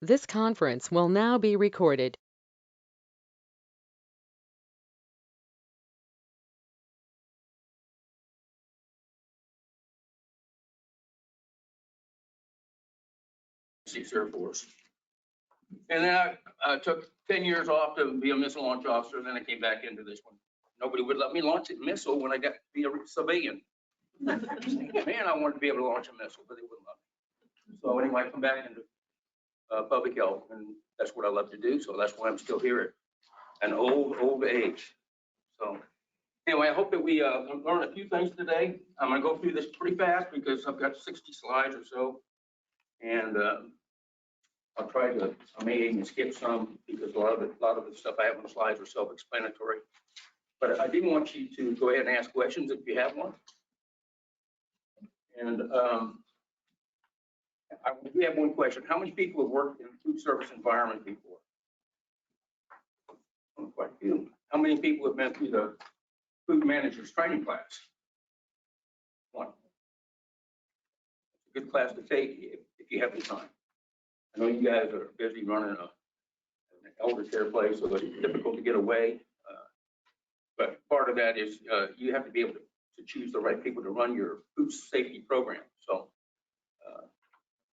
This conference will now be recorded. Air Force. And then I took 10 years off to be a missile launch officer, and then I came back into this one. Nobody would let me launch a missile when I got to be a civilian. Man, I wanted to be able to launch a missile, but they wouldn't let me. So anyway, I come back into public health, and that's what I love to do. So that's why I'm still here at an old age. So anyway, I hope that we learn a few things today. I'm going to go through this pretty fast because I've got 60 slides or so. And I'll try to, I may even skip some because a lot of the stuff I have on the slides are self-explanatory. But I do want you to go ahead and ask questions if you have one. And we have one question. How many people have worked in a food service environment before? Quite a few. How many people have been through the food manager's training class? One. It's a good class to take if you have the time. I know you guys are busy running an elder care place, so it's difficult to get away. But part of that is you have to be able to choose the right people to run your food safety program. So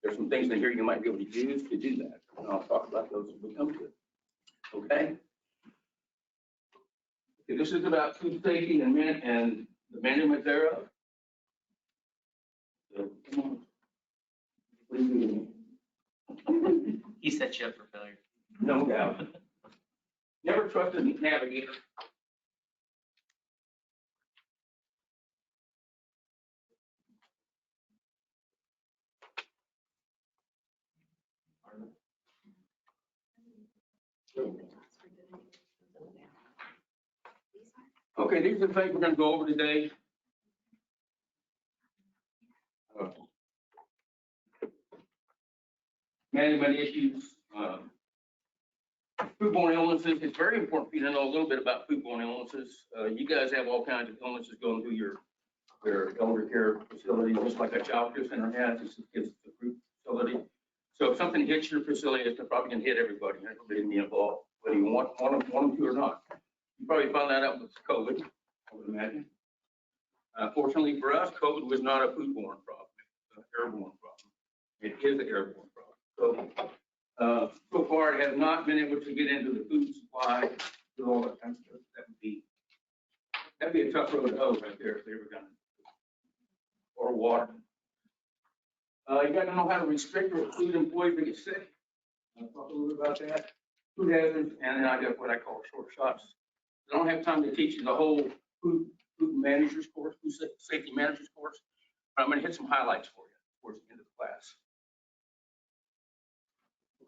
there's some things in here you might be able to use to do that. And I'll talk about those as we come to it. Okay? This is about food safety and the management thereof. So, come on. What are you doing? He set you up for failure. No doubt. Never trusted a navigator. Okay, these are the things we're going to go over today. Management issues, foodborne illnesses. It's very important for you to know a little bit about foodborne illnesses. You guys have all kinds of illnesses going through your elder care facility, just like a child care center has. It's a group facility. So if something hits your facility, it's probably going to hit everybody. Everybody can be involved, whether you want them to or not. You probably found that out with COVID, I would imagine. Fortunately for us, COVID was not a foodborne problem. It's an airborne problem. It is an airborne problem. So far, it has not been able to get into the food supply, do all that kind of stuff. That'd be a tough road to hoe right there if they were going to. Or water. You got to know how to restrict or exclude employees that get sick. I'll talk a little bit about that. Food hazards, and then I got what I call short shots. I don't have time to teach you the whole food managers course, food safety managers course, but I'm going to hit some highlights for you towards the end of the class.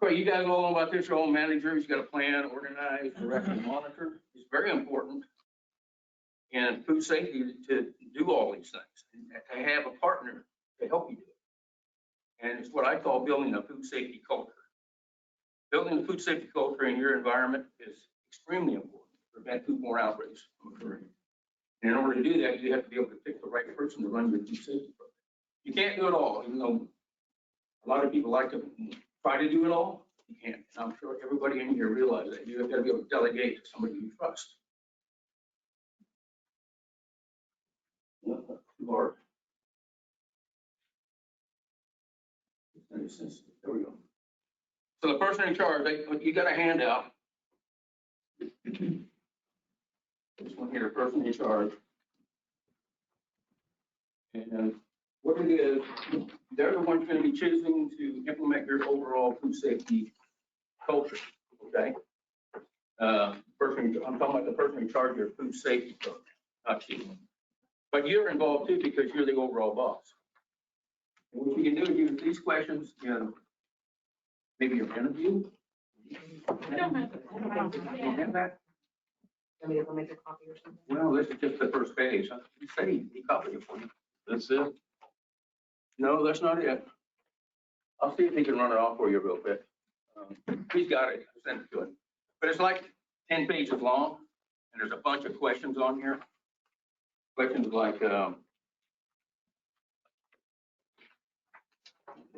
Okay, you guys all know about this. You're all managers. You got to plan, organize, direct, and monitor. It's very important in food safety to do all these things and to have a partner to help you do it. And it's what I call building a food safety culture. Building a food safety culture in your environment is extremely important to prevent foodborne outbreaks from occurring. And in order to do that, you have to be able to pick the right person to run your food safety program. You can't do it all, even though a lot of people like to try to do it all. You can't. And I'm sure everybody in here realizes that. You've got to be able to delegate to somebody you trust. Lord. There we go. So the person in charge, you got a handout. This one here, person in charge. And what it is, they're the ones going to be choosing to implement your overall food safety culture. Okay. I'm talking about the person in charge of your food safety program, not you. But you're involved too because you're the overall boss. And what you can do is use these questions in maybe your interview. You don't have that. Want me to go make a copy or something? Well, this is just the first page. You said he copied it for you. That's it. No, that's not it. I'll see if he can run it off for you real quick. He's got it. I sent it to him. But it's like 10 pages long, and there's a bunch of questions on here. Questions like,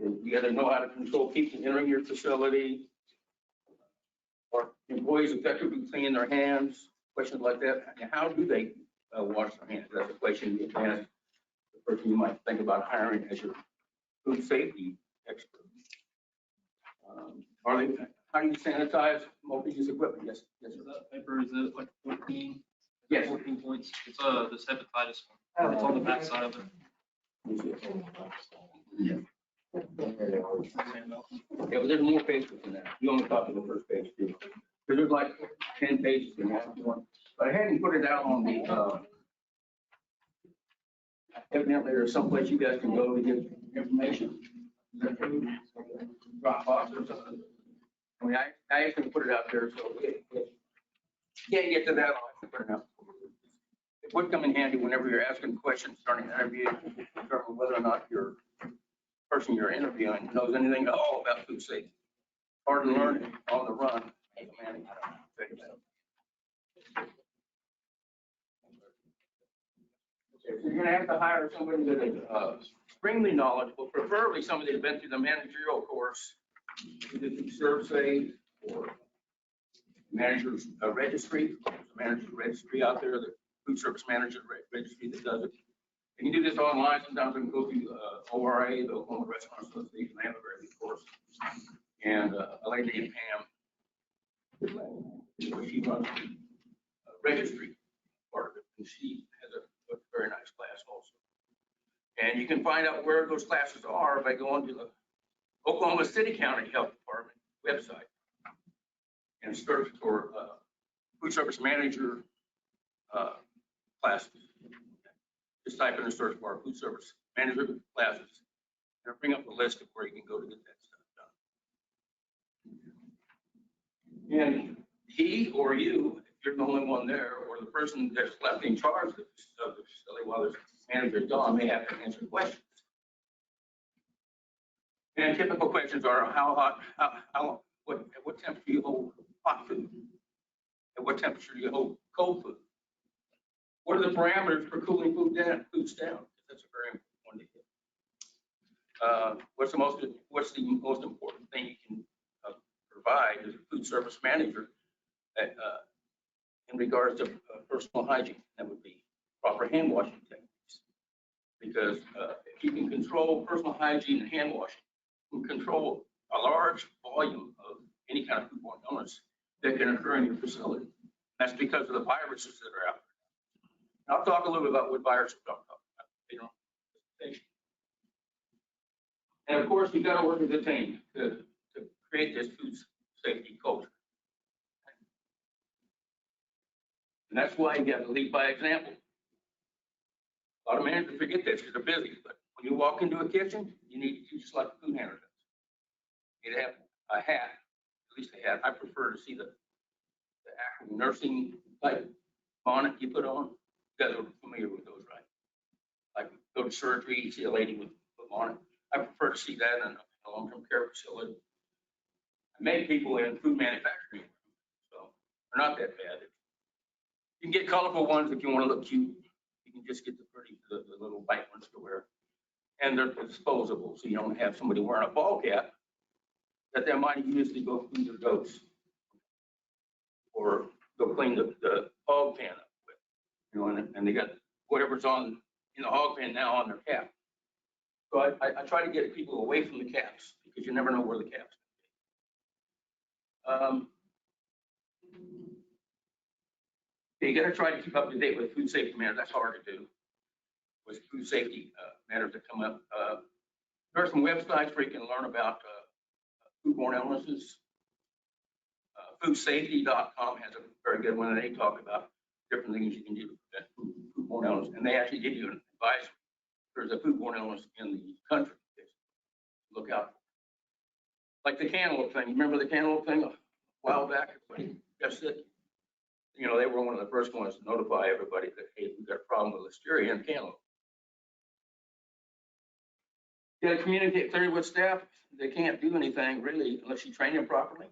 You gotta know how to control people entering your facility. Or employees effectively clean their hands, questions like that. And how do they wash their hands? That's a question you can ask the person you might think about hiring as your food safety expert. How do you sanitize multi-use equipment? Yes, yes, So sir. that paper, is it like 14? Yes. 14 points. It's this hepatitis one. It's on the back side of it. Yeah, but there's more pages than that. You only copy the first page, too. Because there's like 10 pages in that one. But I hadn't put it out on the, evidently there's someplace you guys can go to get information. Dropbox or something. I mean, I actually put it out there, so if you can't get to that, I'll have to put it out. It would come in handy whenever you're asking questions during an interview, determine whether or not your person you're interviewing knows anything at all about food safety. Hard to learn it on the run. Hey, man, so you're gonna have to hire somebody that is extremely knowledgeable, preferably somebody that's been through the managerial course, either through ServSafe or manager's registry. There's a manager's registry out there, the food service manager registry that does it. And you do this online. Sometimes we can go through ORA, the Oklahoma Restaurant Association. They have a very good course. And a lady named Pam, she runs the registry part of it, and she has a very nice class also. And you can find out where those classes are by going to the Oklahoma City County Health Department website and search for food service manager classes. Just type in the search bar, food service manager classes, and bring up the list of where you can go to get that stuff done. And he or you, if you're the only one there, or the person that's left in charge of the facility while the manager's gone, may have to answer questions. And typical questions are how hot, what temperature do you hold hot food? At what temperature do you hold cold food? What are the parameters for cooling foods down? That's a very important one to hit. What's the most important thing you can provide as a food service manager in regards to personal hygiene? That would be proper hand washing techniques. Because if you can control personal hygiene and hand washing, you can control a large volume of any kind of foodborne illness that can occur in your facility. That's because of the viruses that are out there. I'll talk a little bit about what viruses I'm talking about later on. And of course, you've got to work as a team to create this food safety culture. And that's why you got to lead by example. A lot of managers forget this because they're busy, but when you walk into a kitchen, you need to, just like the food handler does. You need to have a hat, at least a hat. I prefer to see the actual nursing type bonnet you put on. You guys are familiar with those, right? Like go to surgery, you see a lady with a bonnet. I prefer to see that in a long-term care facility. Many people in food manufacturing, so they're not that bad. You can get colorful ones if you want to look cute. You can just get the little white ones to wear. And they're disposable, so you don't have somebody wearing a ball cap that they might use to go feed their goats or go clean the hog pen up with. You know, and they got whatever's on in the hog pen now on their cap. So I try to get people away from the caps because you never know where the caps are. You got to try to keep up to date with food safety matters. That's hard to do with food safety matters that come up. There are some websites where you can learn about foodborne illnesses. Foodsafety.com has a very good one, and they talk about different things you can do to prevent foodborne illness, and they actually give you an advice. There's a foodborne illness in the country. Look out. Like the cantaloupe thing. You remember the cantaloupe thing a while back? Everybody got sick. You know, they were one of the first ones to notify everybody that, hey, we've got a problem with listeria in cantaloupe. You got to communicate clearly with staff. They can't do anything really unless you train them properly.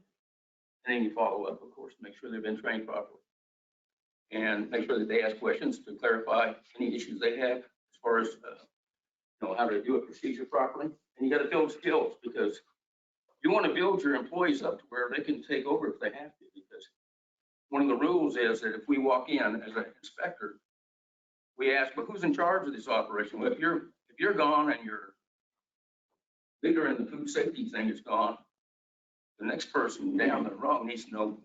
And then you follow up, of course, make sure they've been trained properly. And make sure that they ask questions to clarify any issues they have as far as you know, how to do a procedure properly. And you got to build skills, because you want to build your employees up to where they can take over if they have to. Because one of the rules is that if we walk in as an inspector, we ask, well, who's in charge of this operation? Well, if you're gone and your leader in the food safety thing is gone, the next person down the row needs to know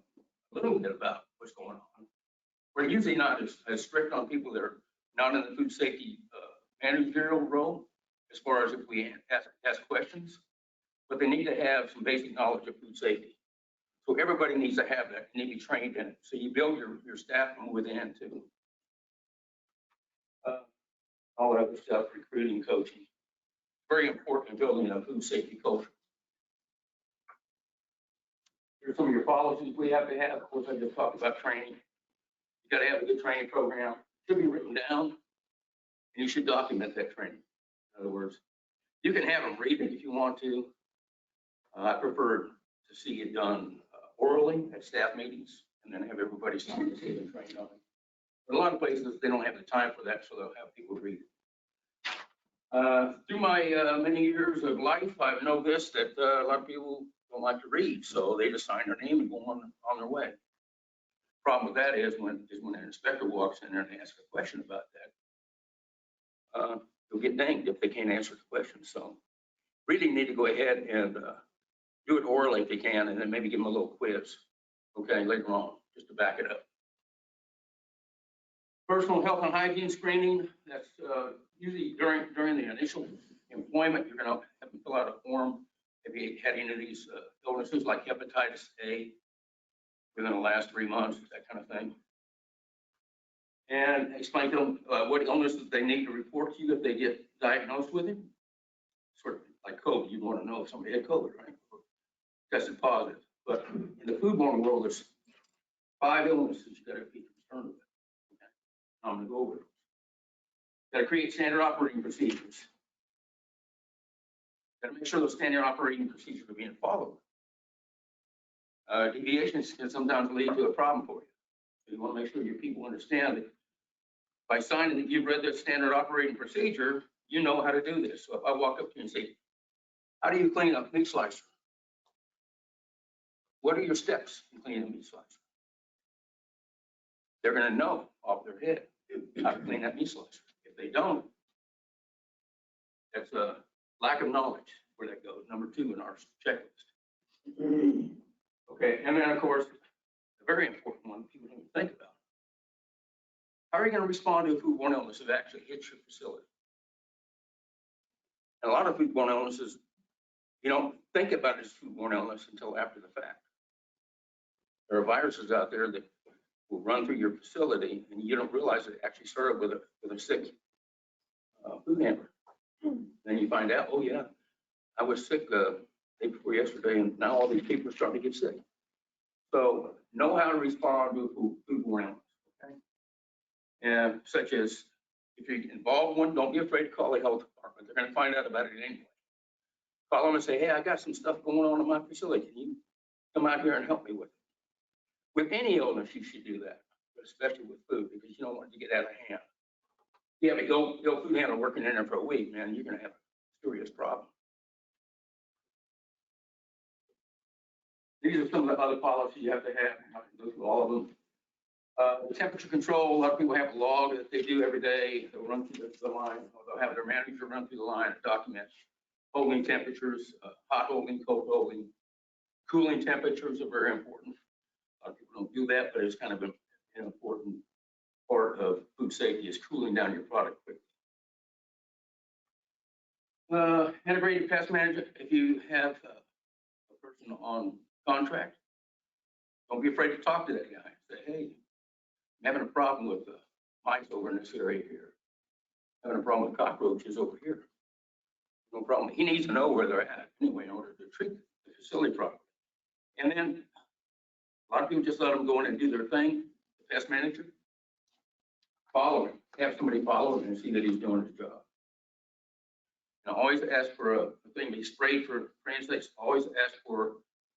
a little bit about what's going on. We're usually not as strict on people that are not in the food safety managerial role, as far as if we ask questions, but they need to have some basic knowledge of food safety. So everybody needs to have that, and need to be trained in it. So you build your staff from within too. All that other stuff, recruiting, coaching. Very important in building a food safety culture. Here's some of your policies we have to have. Of course, I just talked about training. You got to have a good training program. It should be written down, and you should document that training. In other words, you can have them read it if you want to. I prefer to see it done orally at staff meetings, and then have everybody see it and train on it. But a lot of places, they don't have the time for that, so they'll have people read it. Through my many years of life, I've noticed that a lot of people don't like to read, so they just sign their name and go on their way. Problem with that is when an inspector walks in there and asks a question about that, they'll get dinged if they can't answer the question. So really need to go ahead and do it orally if you can, and then maybe give them a little quiz, okay, later on, just to back it up. Personal health and hygiene screening, that's usually during the initial employment. You're going to have to fill out a form if you had any of these illnesses like hepatitis A within the last 3 months, that kind of thing. And explain to them what illnesses they need to report to you if they get diagnosed with it. Sort of like COVID, you'd want to know if somebody had COVID, right? Tested positive. But in the foodborne world, there's 5 illnesses you got to be concerned with. I'm going to go over those. Got to create standard operating procedures. Got to make sure those standard operating procedures are being followed. Deviations can sometimes lead to a problem for you. So you want to make sure your people understand that by signing that you've read the standard operating procedure, you know how to do this. So if I walk up to you and say, how do you clean a meat slicer? What are your steps in cleaning a meat slicer? They're going to know off their head how to clean that meat slicer. If they don't, that's a lack of knowledge where that goes. Number 2 in our checklist. Okay, and then of course, a very important one people don't even think about. How are you going to respond to a foodborne illness if it actually hits your facility? And a lot of foodborne illnesses, you don't think about it as foodborne illness until after the fact. There are viruses out there that will run through your facility, and you don't realize it actually started with a sick food handler. Then you find out, oh yeah, I was sick the day before yesterday, and now all these people are starting to get sick. So know how to respond to foodborne illness, okay? And such as if you're involved in one, don't be afraid to call the health department. They're going to find out about it anyway. Call them and say, hey, I got some stuff going on in my facility. Can you come out here and help me with it? With any illness, you should do that, but especially with food, because you don't want it to get out of hand. If you have a ill food handler working in there for a week, man, you're going to have a serious problem. These are some of the other policies you have to have. I'm not going to go through all of them. The temperature control, a lot of people have a log that they do every day. They'll run through the line, or they'll have their manager run through the line and document holding temperatures, hot holding, cold holding. Cooling temperatures are very important. A lot of people don't do that, but it's kind of an important part of food safety is cooling down your product quickly. Integrated pest management, if you have a person on contract, don't be afraid to talk to that guy. Say, hey, I'm having a problem with mice over in this area here. Having a problem with cockroaches over here. No problem. He needs to know where they're at anyway in order to treat the facility properly. And then a lot of people just let them go in and do their thing. The pest manager, follow him. Have somebody follow him and see that he's doing his job. And always ask for a thing to be sprayed for insects. Always ask for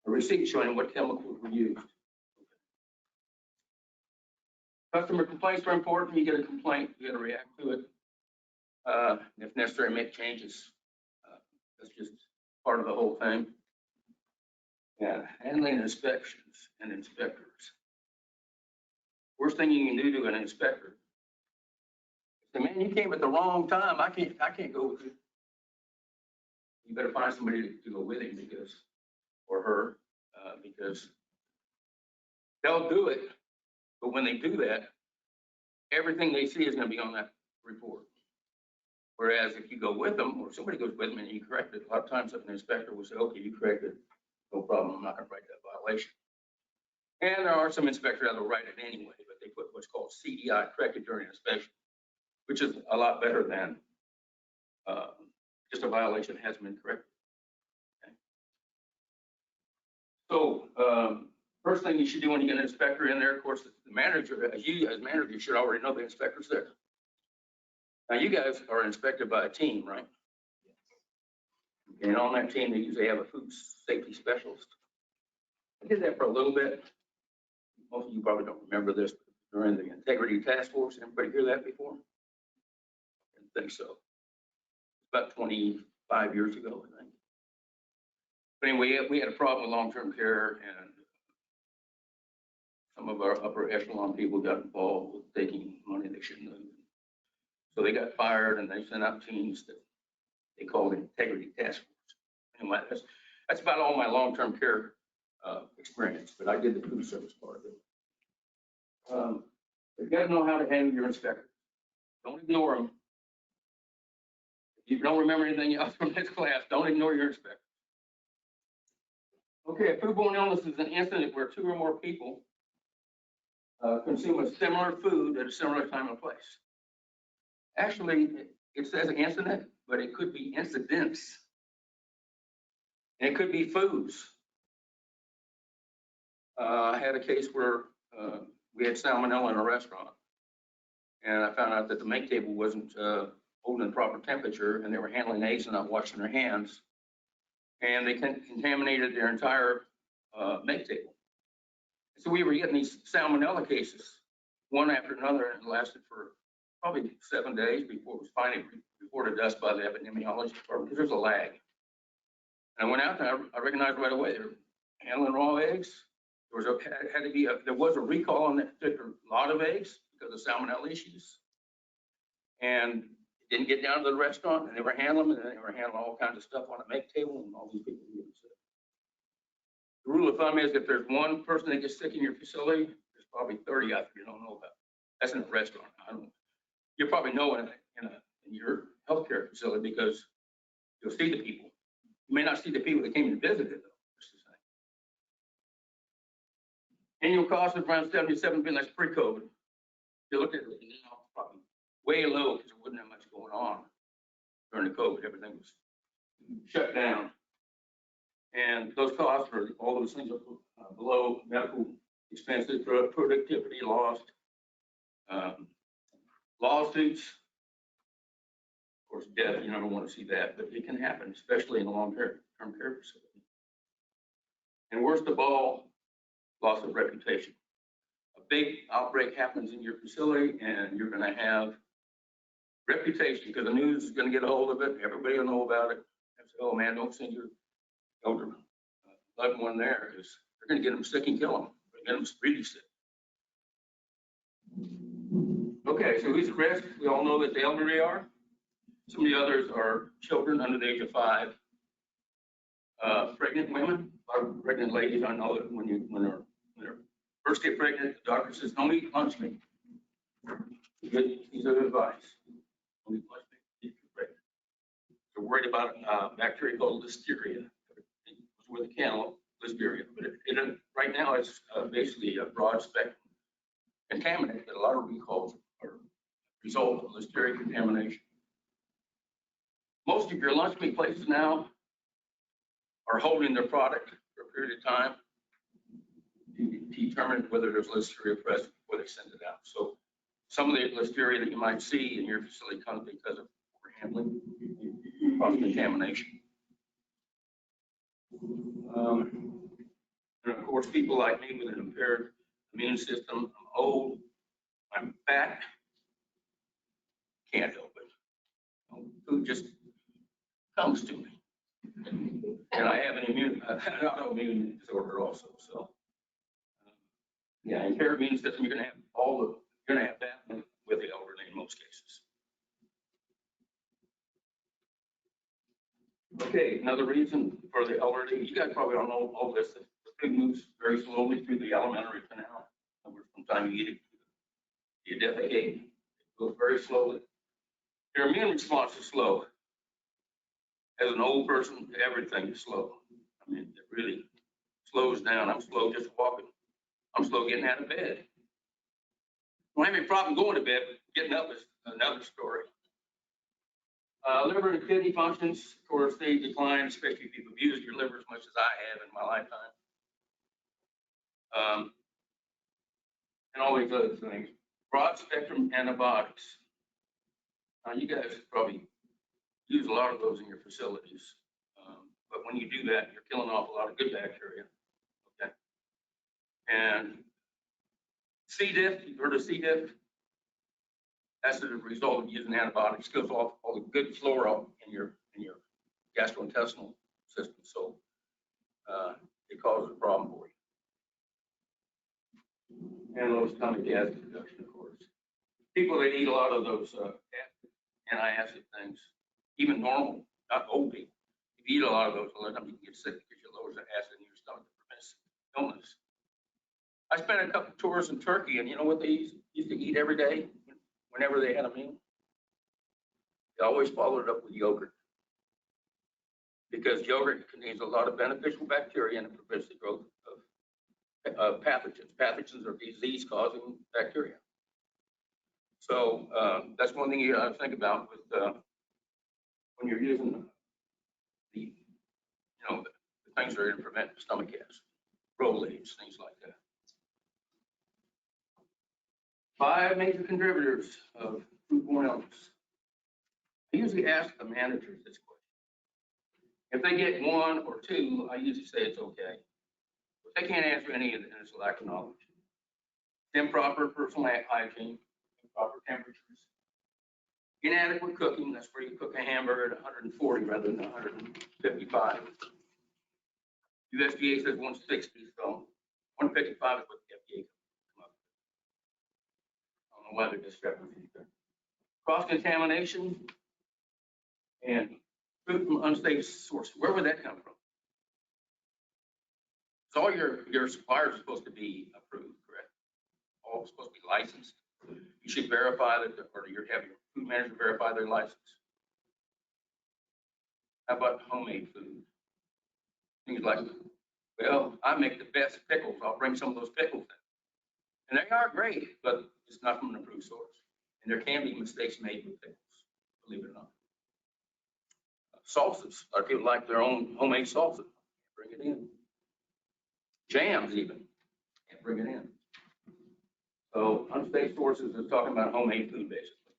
a receipt showing what chemicals were used. Customer complaints are important. You get a complaint, you got to react to it. If necessary, make changes. That's just part of the whole thing. Yeah, handling inspections and inspectors. Worst thing you can do to an inspector. Say, man, you came at the wrong time. I can't go with you. You better find somebody to go with him because, or her, because they'll do it. But when they do that, everything they see is going to be on that report. Whereas if you go with them, or somebody goes with them and you correct it, a lot of times an inspector will say, okay, you corrected, no problem, I'm not going to write that violation. And there are some inspectors that will write it anyway, but they put what's called CDI, corrected during inspection, which is a lot better than just a violation that hasn't been corrected. Okay. So first thing you should do when you get an inspector in there, of course, the manager, as manager, should already know the inspector's there. Now, you guys are inspected by a team, right? And on that team, they usually have a food safety specialist. I did that for a little bit. Most of you probably don't remember this, but during the integrity task force, everybody hear that before? I didn't think so. About 25 years ago, I think. But anyway, we had a problem with long-term care, and some of our upper echelon people got involved with taking money they shouldn't have. So they got fired, and they sent out teams that they called integrity task force. Anyway, that's about all my long-term care experience, but I did the food service part of it. You got to know how to handle your inspector. Don't ignore them. If you don't remember anything else from this class, don't ignore your inspector. Okay, a foodborne illness is an incident where two or more people consume a similar food at a similar time and place. Actually, it says incident, but it could be incidents. And it could be foods. I had a case where we had salmonella in a restaurant, and I found out that the make table wasn't holding the proper temperature, and they were handling eggs and not washing their hands, and they contaminated their entire make table. So we were getting these salmonella cases, one after another, and it lasted for probably 7 days before it was finally reported to us by the epidemiology department, because there's a lag. And I went out and I recognized right away they were handling raw eggs. There was a recall on that particular lot of eggs because of salmonella issues, and it didn't get down to the restaurant, and they were handling them, and they were handling all kinds of stuff on a make table, and all these people were getting sick. The rule of thumb is if there's one person that gets sick in your facility, there's probably 30 out there you don't know about. That's in a restaurant. You probably know in your healthcare facility because you'll see the people. You may not see the people that came and visited though. Annual cost is around $77 billion. That's pre-COVID. If you look at it now, it's probably way low because there wasn't that much going on during the COVID. Everything was shut down. And those costs are, all those things are below medical expenses, productivity lost, lawsuits. Of course, death, you never want to see that, but it can happen, especially in a long-term care facility. And worst of all, loss of reputation. A big outbreak happens in your facility, and you're going to have reputation because the news is going to get a hold of it. Everybody will know about it. And say, oh man, don't send your elder loved one there because they're going to get them sick and kill them. They're going to get them really sick. Okay, so who's at risk? We all know that the elderly are. Some of the others are children under the age of 5. Pregnant women, pregnant ladies. I know that when they first get pregnant, the doctor says, don't eat lunch meat. Good piece of advice. Don't eat lunch meat if you're pregnant. They're worried about a bacteria called listeria. It was with a cantaloupe, listeria. But right now it's basically a broad spectrum contaminant that a lot of recalls are a result of listeria contamination. Most of your lunch meat places now are holding their product for a period of time to determine whether there's listeria present before they send it out. So some of the listeria that you might see in your facility comes because of overhandling, cross-contamination. And of course, people like me with an impaired immune system, I'm old, I'm fat, can't help it. Food just comes to me. And I have an autoimmune disorder also, so. Yeah, impaired immune system, you're gonna have that with the elderly in most cases. Okay, another reason for the elderly, you guys probably don't know all this, the food moves very slowly through the alimentary canal. From the time you eat it, you defecate, it goes very slowly. Your immune response is slow. As an old person, everything is slow. I mean, it really slows down. I'm slow just walking. I'm slow getting out of bed. Don't have any problem going to bed, but getting up is another story. Liver and kidney functions, of course, they decline, especially if you've abused your liver as much as I have in my lifetime. And all these other things. Broad spectrum antibiotics. Now, you guys probably use a lot of those in your facilities. But when you do that, you're killing off a lot of good bacteria. Okay. And C. diff, you've heard of C. diff? That's the result of using antibiotics. Kills off all the good flora in your gastrointestinal system. So it causes a problem for you. And low stomach acid production, of course. People that eat a lot of those antacid things, even normal, not old people, if you eat a lot of those, a lot of times you can get sick because you lower the acid in your stomach that prevents illness. I spent a couple of tours in Turkey, and you know what they used to eat every day whenever they had a meal? They always followed it up with yogurt, because yogurt contains a lot of beneficial bacteria and it prevents the growth of pathogens. Pathogens are disease-causing bacteria. So that's one thing you got to think about with when you're using the things that are going to prevent stomach acid, Rolaids, things like that. 5 major contributors of foodborne illness. I usually ask the managers this question. If they get 1 or 2, I usually say it's okay. If they can't answer any of it, then it's a lack of knowledge. Improper personal hygiene, improper temperatures. Inadequate cooking, that's where you cook a hamburger at 140 rather than 155. USDA says 160, so 155 is what the FDA come up with. I don't know why they're discrepancies there. Cross-contamination and food from unsafe sources. Where would that come from? So all your suppliers are supposed to be approved, correct? All supposed to be licensed. You should verify that, or have your food manager verify their license. How about homemade food? Things like, well, I make the best pickles. I'll bring some of those pickles in. And they are great, but it's not from an approved source. And there can be mistakes made with pickles, believe it or not. Salsas. A lot of people like their own homemade salsa. Bring it in. Jams even. Can't bring it in. So unsafe sources is talking about homemade food, basically.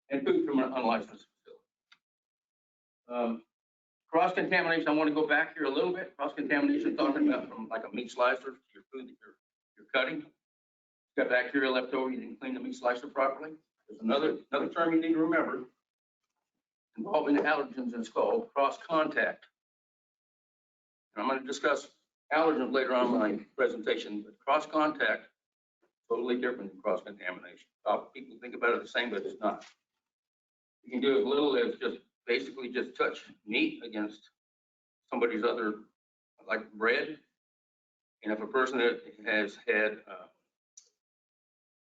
And food from an unlicensed facility. Cross-contamination, I want to go back here a little bit. Cross-contamination, talking about from like a meat slicer to your food that you're cutting. You've got bacteria left over, you didn't clean the meat slicer properly. There's another term you need to remember involving allergens, and it's called cross-contact. And I'm going to discuss allergens later on in my presentation, but cross-contact, totally different than cross-contamination. People think about it the same, but it's not. You can do as little as basically just touch meat against somebody's other, like bread. And if a person that has had,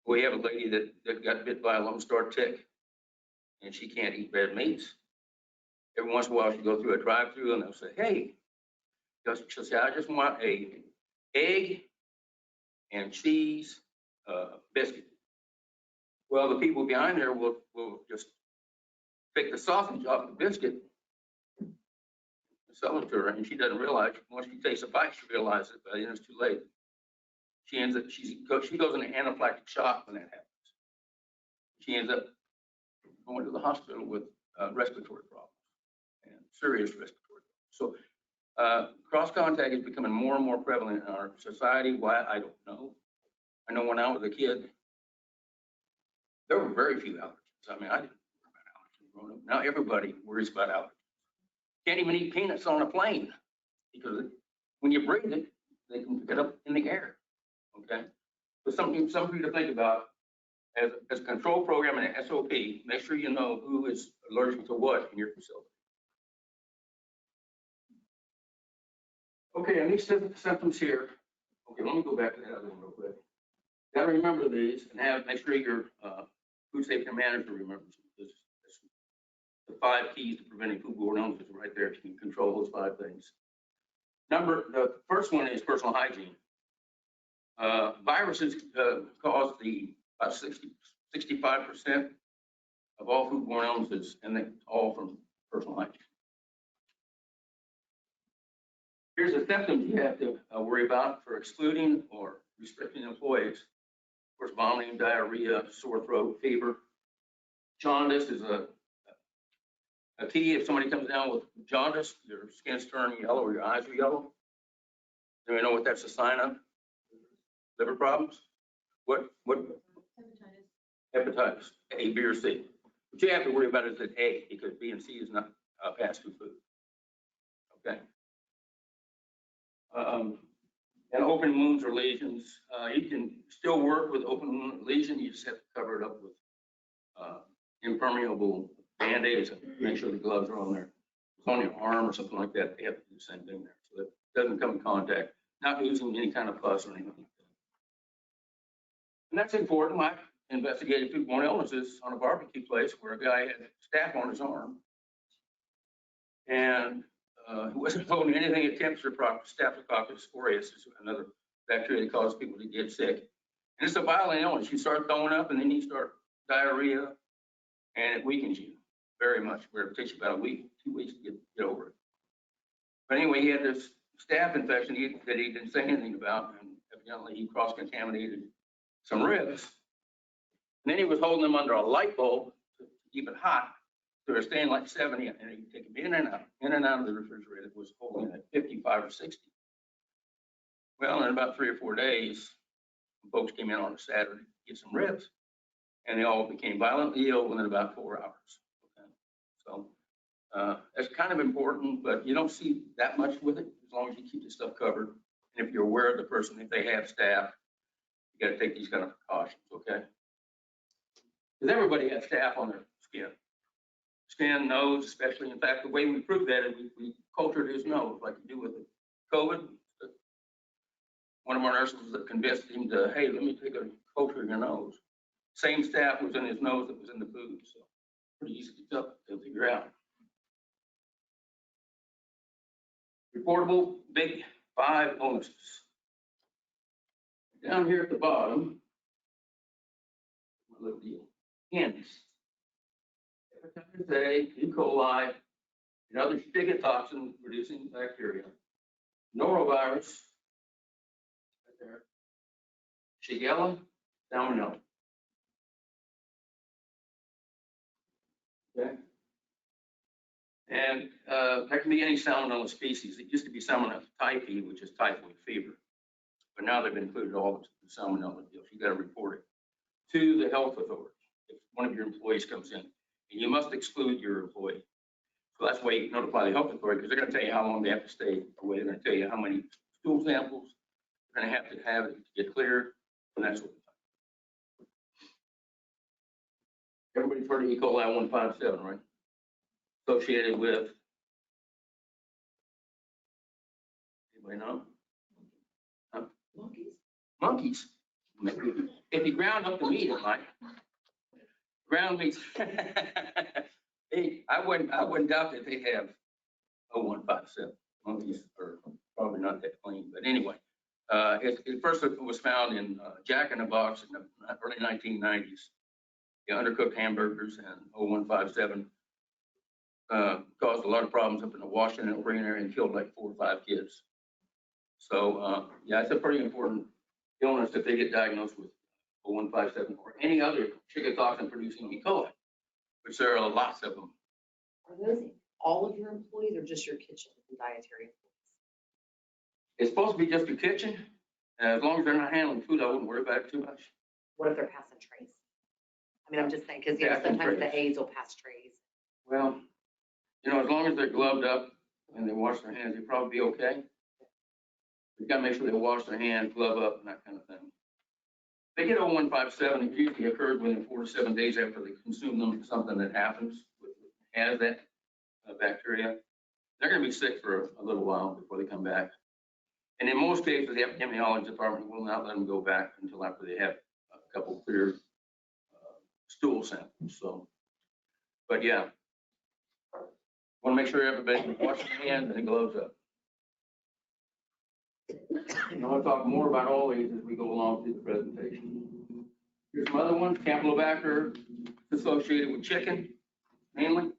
we have a lady that got bit by a Lone Star tick, and she can't eat red meats. Every once in a while, she'll go through a drive-through, and they'll say, "Hey," she'll say, "I just want a egg and cheese biscuit." Well, the people behind there will just take the sausage off the biscuit and sell it to her, and she doesn't realize. Once she takes a bite, she realizes it, but then it's too late. She ends up she goes into anaphylactic shock when that happens. She ends up going to the hospital with respiratory problems and serious respiratory problems. So cross contact is becoming more and more prevalent in our society. Why, I don't know. I know when I was a kid, there were very few allergens. I mean, I didn't worry about allergens growing up. Now everybody worries about allergens. Can't even eat peanuts on a plane because when you breathe it, they can pick it up in the air. Okay, so something for you to think about as a control program and an SOP. Make sure you know who is allergic to what in your facility. Okay, and these symptoms here. Okay, let me go back to that other one real quick. Got to remember these and make sure your food safety manager remembers them. This, the 5 keys to preventing foodborne illnesses are right there. You can control those 5 things. The first one is personal hygiene. Viruses cause about 65% of all foodborne illnesses, and they all from personal hygiene. Here's the symptoms you have to worry about for excluding or restricting employees. Of course, vomiting, diarrhea, sore throat, fever. Jaundice is a key. If somebody comes down with jaundice, your skin's turning yellow or your eyes are yellow. Do we know what that's a sign of? Liver problems? What? Hepatitis, A, B, or C. What you have to worry about is that A, because B and C is not passed through food. Okay. And open wounds or lesions. You can still work with open wound or lesion. You just have to cover it up with impermeable Band-Aids and make sure the gloves are on there. If it's on your arm or something like that, they have to do the same thing there. So that it doesn't come in contact, not using any kind of pus or anything like that. And that's important. I investigated foodborne illnesses on a barbecue place where a guy had staph on his arm. And he wasn't holding anything at temperature proper. Staphylococcus aureus is another bacteria that causes people to get sick. And it's a violent illness. You start throwing up and then you start diarrhea and it weakens you very much, where it takes you about a week, 2 weeks to get over it. But anyway, he had this staph infection that he didn't say anything about, and evidently he cross-contaminated some ribs. And then he was holding them under a light bulb to keep it hot. So they're staying like 70, and he could take them in and out of the refrigerator. It was holding at 55 or 60. Well, in about 3 or 4 days, folks came in on a Saturday to get some ribs, and they all became violently ill within about 4 hours. Okay. So that's kind of important, but you don't see that much with it as long as you keep the stuff covered. And if you're aware of the person, if they have staph, you got to take these kind of precautions, okay? Because everybody has staph on their skin, nose, especially. In fact, the way we prove that is we cultured his nose, like you do with the COVID. One of our nurses convinced him to, hey, let me take a culture of your nose. Same staph was in his nose that was in the food, so pretty easy to figure out. Reportable big 5 illnesses. Down here at the bottom, my little deal, hens. Hepatitis A, E. coli, and other stigotoxin producing bacteria. Norovirus, right there. Shigella, Salmonella. Okay. And that can be any Salmonella species. It used to be Salmonella typhi, which is typhoid fever. But now they've included all the Salmonella deals. You got to report it to the health authority if one of your employees comes in. And you must exclude your employee. So that's why you notify the health authority, because they're going to tell you how long they have to stay away. They're going to tell you how many stool samples they're going to have it to get cleared, and that sort of thing. Everybody's heard of E. coli 157, right? Associated with, anybody know? Monkeys. If you ground up the meat, it might. Ground meat. Hey, I wouldn't doubt that they have 0157. Monkeys are probably not that clean, but anyway, it first was found in Jack in the Box in the early 1990s. The undercooked hamburgers and 0157 caused a lot of problems up in the Washington and Oregon area and killed like 4 or 5 kids. So yeah, it's a pretty important illness if they get diagnosed with 0157 or any other chigotoxin producing E. coli, which there are lots of them. Are those all of your employees or just your kitchen and dietary employees? It's supposed to be just your kitchen. As long as they're not handling food, I wouldn't worry about it too much. What if they're passing trays? I mean, I'm just saying, because Passing sometimes trays. the aides will pass trays. Well, You know, as long as they're gloved up and they wash their hands, they'll probably be okay. You gotta make sure they wash their hands, glove up, and that kind of thing. They get 0157, it usually occurs within 4 to 7 days after they consume them, something that happens, has that bacteria. They're gonna be sick for a little while before they come back. And in most cases, the epidemiology department will not let them go back until after they have a couple clear stool samples, so. But yeah, want to make sure everybody washes their hands and gloves up. And I'll talk more about all these as we go along through the presentation. Here's some other ones. Campylobacter associated with chicken, mainly.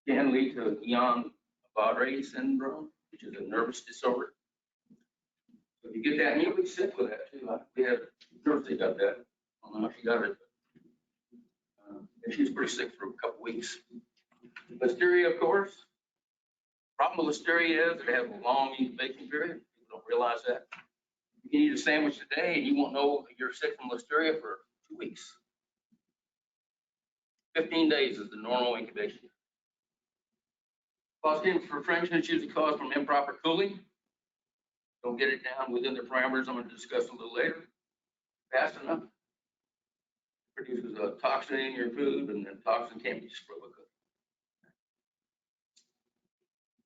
Can lead to Guillain-Barré syndrome, which is a nervous disorder. So if you get that, you'll be sick with that too. We had a nurse that got that. I don't know how she got it. And she was pretty sick for a couple weeks. Listeria, of course. Problem with listeria is it has a long incubation period. People don't realize that. You can eat a sandwich today and you won't know you're sick from listeria for 2 weeks. 15 days is the normal incubation. Clostridium perfringens is usually caused from improper cooling. Don't get it down within the parameters I'm going to discuss a little later. Fast enough. Produces a toxin in your food, and the toxin can't be destroyed with cooking.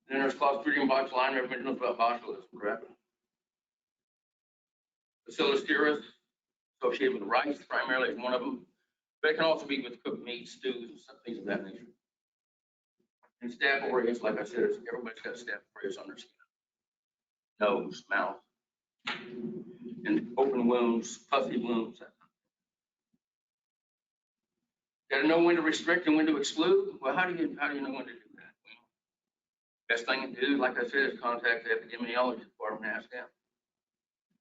Then there's Clostridium botulinum. Everybody knows about botulism, correct? Bacillus cereus, associated with rice, primarily is one of them. But it can also be with cooked meat, stews, and things of that nature. And Staph aureus, like I said, everybody's got Staph aureus on their skin. Nose, mouth, and open wounds, puffy wounds. Got to know when to restrict and when to exclude. Well, how do you know when to do that? Well, best thing to do, like I said, is contact the epidemiology department and ask them.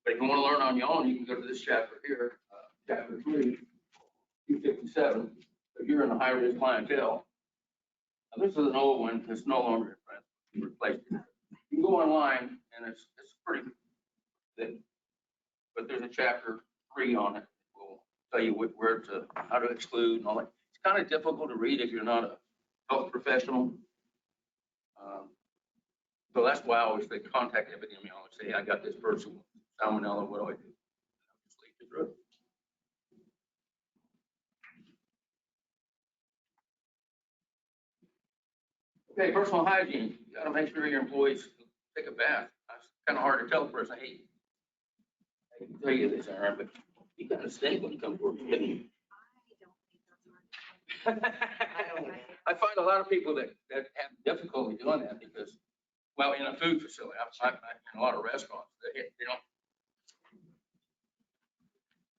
But if you want to learn on your own, you can go to this chapter here, chapter 3, 257. If you're in a high-risk clientele, now, this is an old one. It's no longer in print. You replaced it. You can go online, and it's pretty thick. But there's a chapter 3 on it. We'll tell you where to, how to exclude and all that. It's kind of difficult to read if you're not a health professional. So that's why I always say contact epidemiology. Say, I got this person with salmonella. What do I do? Just leave the drug. Okay, personal hygiene. You got to make sure your employees take a bath. It's kind of hard to tell a person, hey, I can tell you this, Aaron, but you got to stink when you come to work. I find a lot of people that have difficulty doing that because, well, in a food facility, in a lot of restaurants, they don't,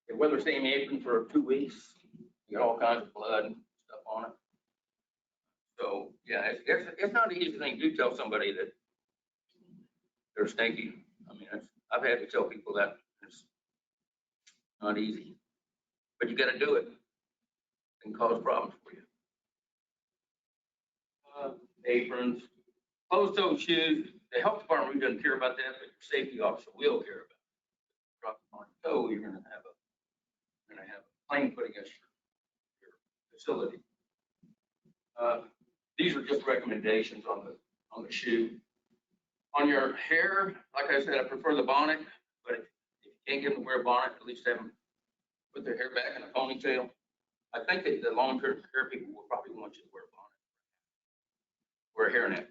they wear the same apron for 2 weeks. You got all kinds of blood and stuff on it. So, yeah, it's not an easy thing to tell somebody that they're stinky. I mean, I've had to tell people that it's not easy, but you got to do it. It can cause problems for you. Aprons, closed-toe shoes. The health department really doesn't care about that, but your safety officer will care about it. Drop on your toe, you're going to have a claim put against your facility. These are just recommendations on the shoe. On your hair, like I said, I prefer the bonnet, but if you can't get them to wear a bonnet, at least have them put their hair back in a ponytail. I think that the long-term hair people will probably want you to wear a bonnet. Wear a hairnet.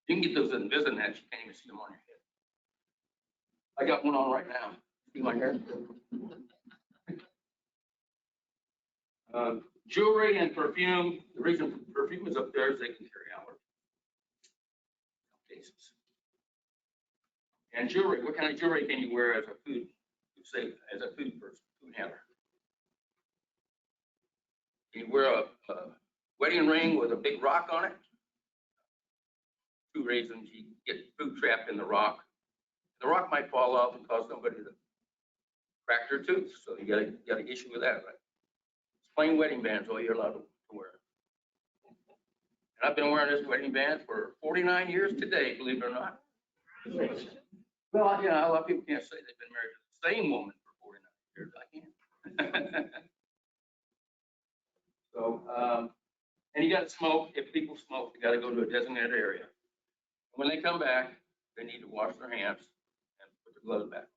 You can get those Invisinets, you can't even see them on your head. I got one on right now. See my hair? Jewelry and perfume. The reason perfume is up there is they can carry allergies. Cases. And jewelry. What kind of jewelry can you wear as a food person, food handler? You wear a wedding ring with a big rock on it. 2 reasons: you get food trapped in the rock. The rock might fall off and cause somebody to crack their tooth. So you got an issue with that, right? Plain wedding bands, all you're allowed to wear. And I've been wearing this wedding band for 49 years today, believe it or not. Well, yeah, a lot of people can't say they've been married to the same woman for 49 years. I can. So, And you got to smoke. If people smoke, you got to go to a designated area. When they come back, they need to wash their hands and put their gloves back.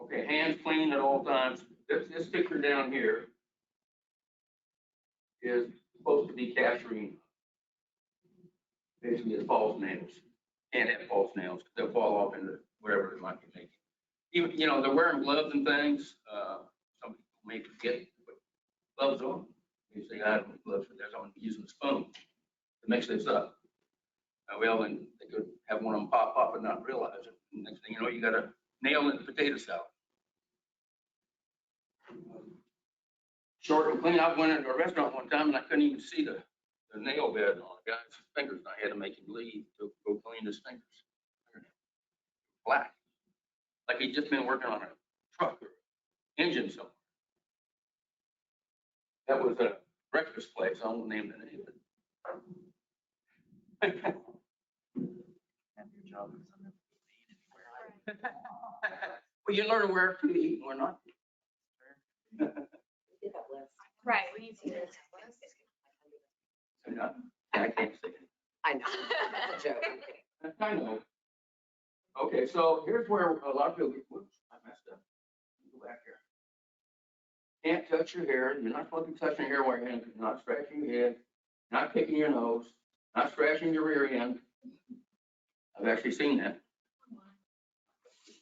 Okay, hands clean at all times. This picture down here is supposed to be capturing basically the false nails. Can't have false nails because they'll fall off into whatever they might be making. Even, you know, they're wearing gloves and things. Some people may forget to put gloves on. They say, I don't have gloves, but they're on using a spoon to mix this up. Well, then they could have one of them pop up and not realize it. And next thing you know, you got a nail in the potato salad. Short and clean. I went into a restaurant one time and I couldn't even see the nail bed on a guy's fingers. And I had to make him leave to go clean his fingers. Black. Like he'd just been working on a truck or engine somewhere. That was a breakfast place. I won't name the name. Well, you learn where to eat and where not to. Right, we need to do this. I can't say it. I know. That's a joke. I know. Okay, so here's where a lot of people, whoops, I messed up. Go back here. Can't touch your hair. You're not supposed to be touching your hair while you're not scratching your head, not picking your nose, not scratching your rear end. I've actually seen that.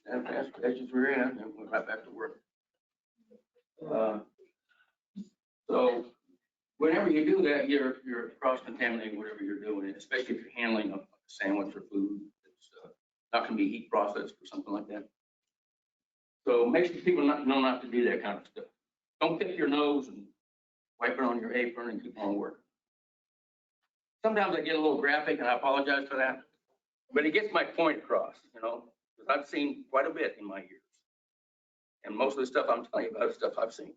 And scratch his rear end and went right back to work. So whenever you do that, you're cross-contaminating whatever you're doing, especially if you're handling a sandwich or food that's not going to be heat processed or something like that. So make sure people know not to do that kind of stuff. Don't pick your nose and wipe it on your apron and keep on working. Sometimes I get a little graphic and I apologize for that, but it gets my point across, you know, because I've seen quite a bit in my years. And most of the stuff I'm telling you about is stuff I've seen.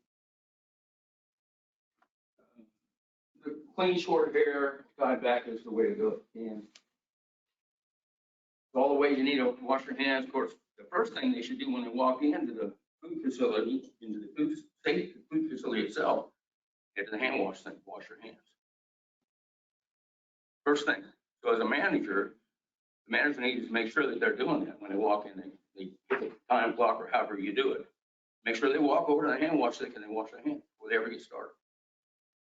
The clean short hair tied back is the way to go. And all the ways you need to wash your hands. Of course, the first thing they should do when they walk into the food facility, into the food facility itself, get to the hand wash thing, wash your hands. First thing. So as a manager, the manager needs to make sure that they're doing that when they walk in. They get the time clock or however you do it. Make sure they walk over to the hand wash sink and they wash their hands before they ever get started.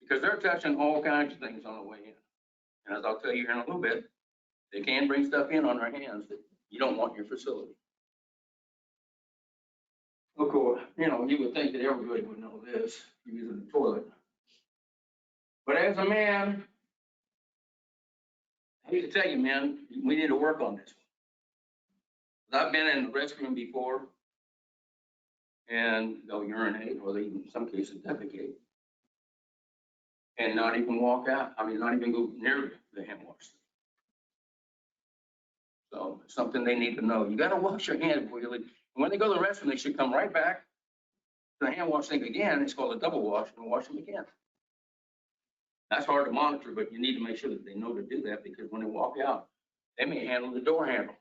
Because they're touching all kinds of things on the way in. And as I'll tell you here in a little bit, they can bring stuff in on their hands that you don't want in your facility. Of course, you know, you would think that everybody would know this, using the toilet. But as a man, I hate to tell you, man, we need to work on this. I've been in the restroom before and they'll urinate or they even in some cases defecate and not even walk out. I mean, not even go near the hand wash. So it's something they need to know. You got to wash your hands before you leave. When they go to the restroom, they should come right back to the hand wash sink again. It's called a double wash and wash them again. That's hard to monitor, but you need to make sure that they know to do that because when they walk out, they may handle the door handle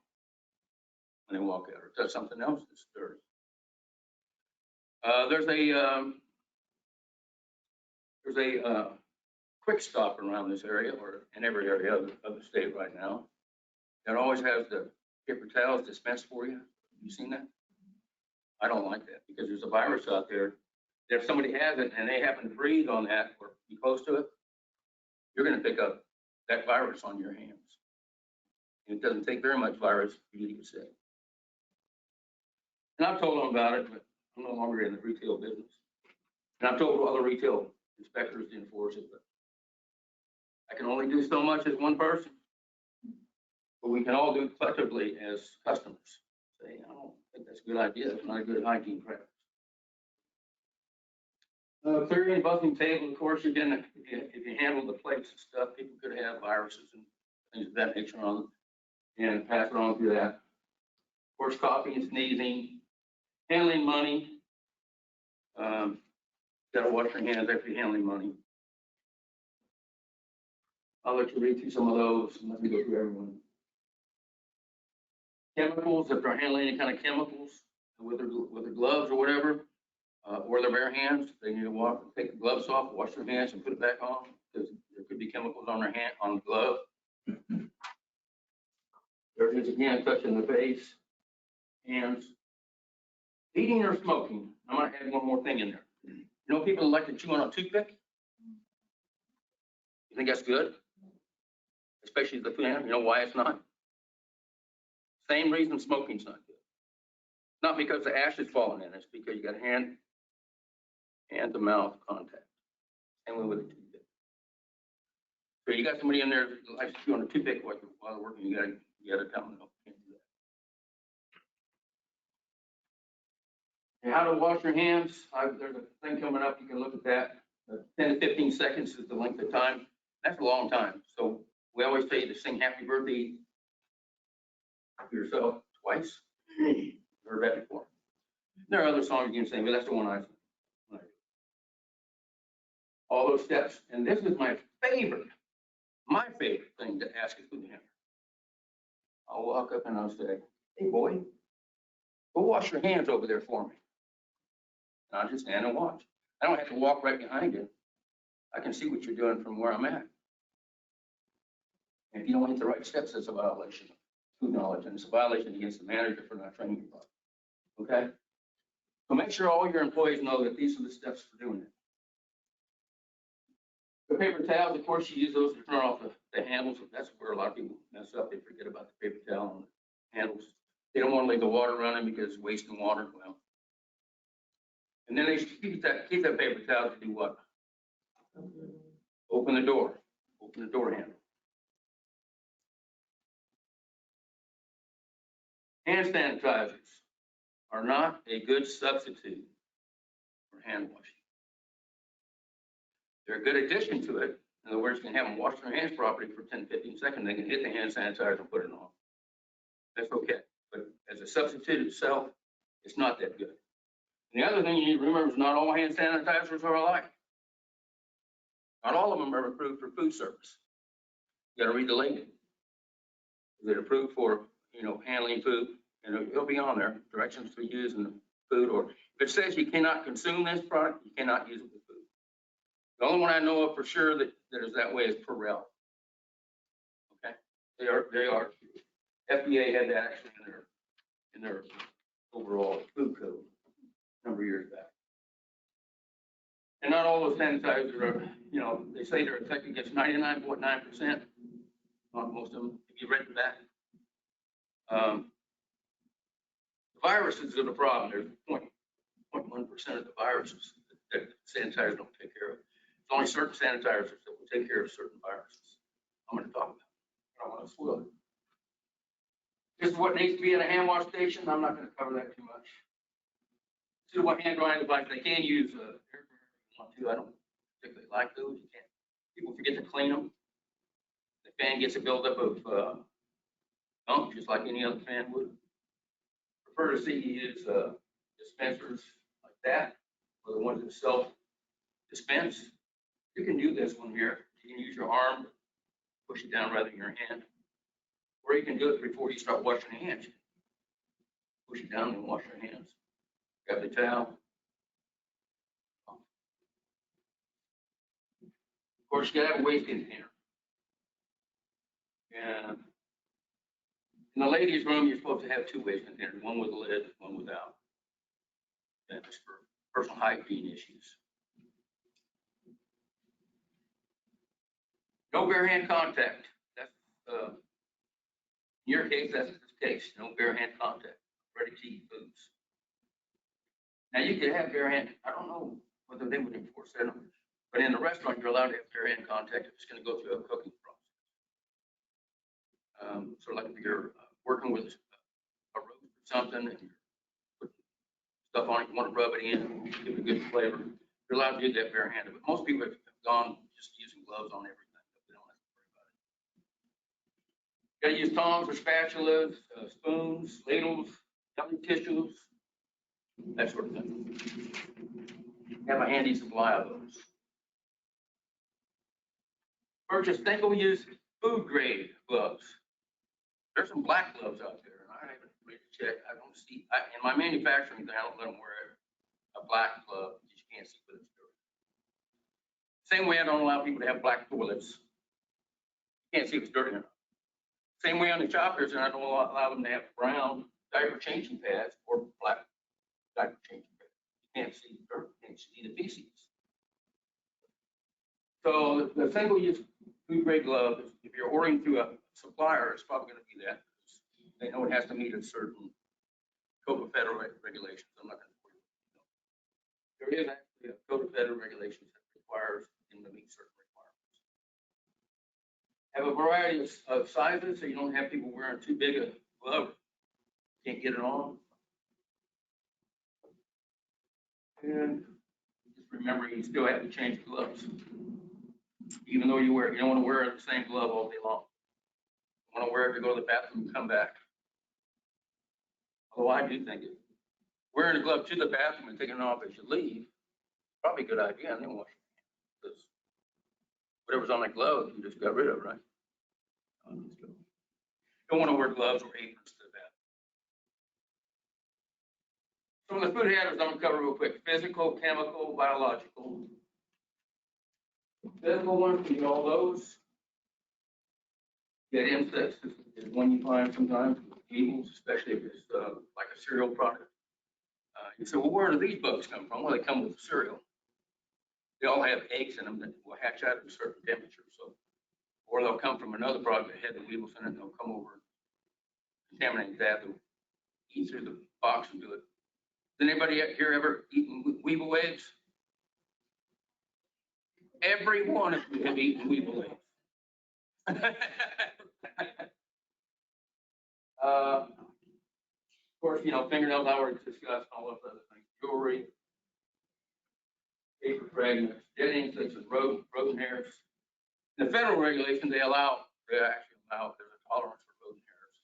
when they walk out or touch something else that's dirty. There's a quick stop around this area or in every area of the state right now that always has the paper towels dispensed for you. Have you seen that? I don't like that because there's a virus out there that if somebody has it and they happen to breathe on that or be close to it, you're going to pick up that virus on your hands. And it doesn't take very much virus for you to get sick. And I've told them about it, but I'm no longer in the retail business. And I've told other retail inspectors to enforce it, but I can only do so much as one person. But we can all do it collectively as customers. Say, I don't think that's a good idea. It's not a good hygiene practice. Clearing and bussing tables, of course, if you handle the plates and stuff, people could have viruses and things of that nature on them and pass it on through that. Of course, coughing and sneezing, handling money. Got to wash your hands after you're handling money. I'll let you read through some of those. I'm not going to go through everyone. Chemicals, if they're handling any kind of chemicals with their gloves or whatever, or their bare hands. They need to take the gloves off, wash their hands, and put it back on because there could be chemicals on their hand, on the glove. There it is again, touching the face, hands. Eating or smoking. I'm going to add one more thing in there. You know, people like to chew on a toothpick. You think that's good? Especially the food. You know why it's not? Same reason smoking's not good. Not because the ash is falling in. It's because you got hand to mouth contact. Same way with a toothpick. So you got somebody in there that likes to chew on a toothpick while they're working. You got to tell them no, can't do that. And how to wash your hands. There's a thing coming up. You can look at that. 10 to 15 seconds is the length of time. That's a long time. So we always tell you to sing happy birthday to yourself twice. Heard that before. There are other songs you can sing, but that's the one I sing. All those steps. And this is my favorite thing to ask a food handler. I'll walk up and I'll say, hey boy, go wash your hands over there for me. And I'll just stand and watch. I don't have to walk right behind you. I can see what you're doing from where I'm at. And if you don't hit the right steps, it's a violation of food knowledge, and it's a violation against the manager for not training you properly. Okay? So make sure all your employees know that these are the steps for doing it. The paper towels, of course, you use those to turn off the handles. That's where a lot of people mess up. They forget about the paper towel and the handles. They don't want to leave the water running because it's wasting water. Well, and then they keep that paper towel to do what? Open the door handle. Hand sanitizers are not a good substitute for hand washing. They're a good addition to it. In other words, you can have them wash their hands properly for 10, 15 seconds. They can hit the hand sanitizer and put it on. That's okay. But as a substitute itself, it's not that good. And the other thing you need to remember is not all hand sanitizers are alike. Not all of them are approved for food service. You got to read the label. Is it approved for, handling food? And it'll be on there, directions to use in the food. Or if it says you cannot consume this product, you cannot use it with food. The only one I know of for sure that is that way is Perel. Okay, they are. FDA had that actually in their overall food code a number of years back. And not all those sanitizers are, they say they're effective against 99.9%. Not most of them. If you read that, the viruses are the problem. There's 0.1% of the viruses that sanitizers don't take care of. There's only certain sanitizers that will take care of certain viruses. I'm going to talk about it. I don't want to spoil it. This is what needs to be in a hand wash station. I'm not going to cover that too much. This is what hand drying device. They can use air dryer if you want to. I don't particularly like those. You can't. People forget to clean them. The fan gets a buildup of gunk, just like any other fan would. Prefer to see you use dispensers like that, or the ones that self-dispense. You can do this one here. You can use your arm, push it down rather than your hand. Or you can do it before you start washing your hands. Push it down and wash your hands. Grab the towel. Of course, you gotta have a waste container. And in the ladies' room, you're supposed to have two waste containers, one with a lid, one without. That's for personal hygiene issues. No bare hand contact. That's in your case, that's the case. No bare hand contact. Ready to eat foods. Now you can have bare hand. I don't know whether they would enforce that, but in the restaurant, you're allowed to have bare hand contact if it's going to go through a cooking process. So like if you're working with a roast or something and you're putting stuff on it, you want to rub it in, give it a good flavor. You're allowed to do that bare handed, but most people have gone just using gloves on everything. They don't have to worry about it. Got to use tongs or spatulas, spoons, ladles, cutting tissues, that sort of thing. Have a handy supply of those. Purchase single-use food grade gloves. There's some black gloves out there, and I haven't really checked. I don't see, in my manufacturing thing, I don't let them wear a a black glove that you can't see with it's dirty. Same way I don't allow people to have black toilets. You can't see if it's dirty or not. Same way on the choppers, and I don't allow them to have brown diaper changing pads or black diaper changing pads. You can't see the dirt, you can't see the feces. So the single-use food grade glove, if you're ordering through a supplier, it's probably going to be that. They know it has to meet a certain code of federal regulations. I'm not going to. There is actually a code of federal regulations that requires them to meet certain requirements. Have a variety of sizes, so you don't have people wearing too big a glove. Can't get it on. And just remember, you still have to change the gloves. Even though you don't want to wear the same glove all day long. You want to wear it to go to the bathroom and come back. Although I do think wearing a glove to the bathroom and taking it off as you leave, probably a good idea. And then wash your hands. Whatever's on that glove, you just got rid of, right? Don't want to wear gloves or aprons to the bathroom. Some of the food hazards I'm going to cover real quick. Physical, chemical, biological. Physical ones, you know those. Get insects is one you find sometimes with beetles, especially if it's like a cereal product. You say, well, where do these bugs come from? Well, they come with cereal. They all have eggs in them that will hatch out at a certain temperature. So, or they'll come from another product that had the weevils in it, and they'll come over and contaminate that. They'll eat through the box and do it. Has anybody here ever eaten weevil eggs? Every one of you have eaten weevil eggs. Of course, fingernails, I already discussed all those other things. Jewelry, paper fragments, dead insects, and rodent hairs. In the federal regulations, they actually allow, there's a tolerance for rodent hairs.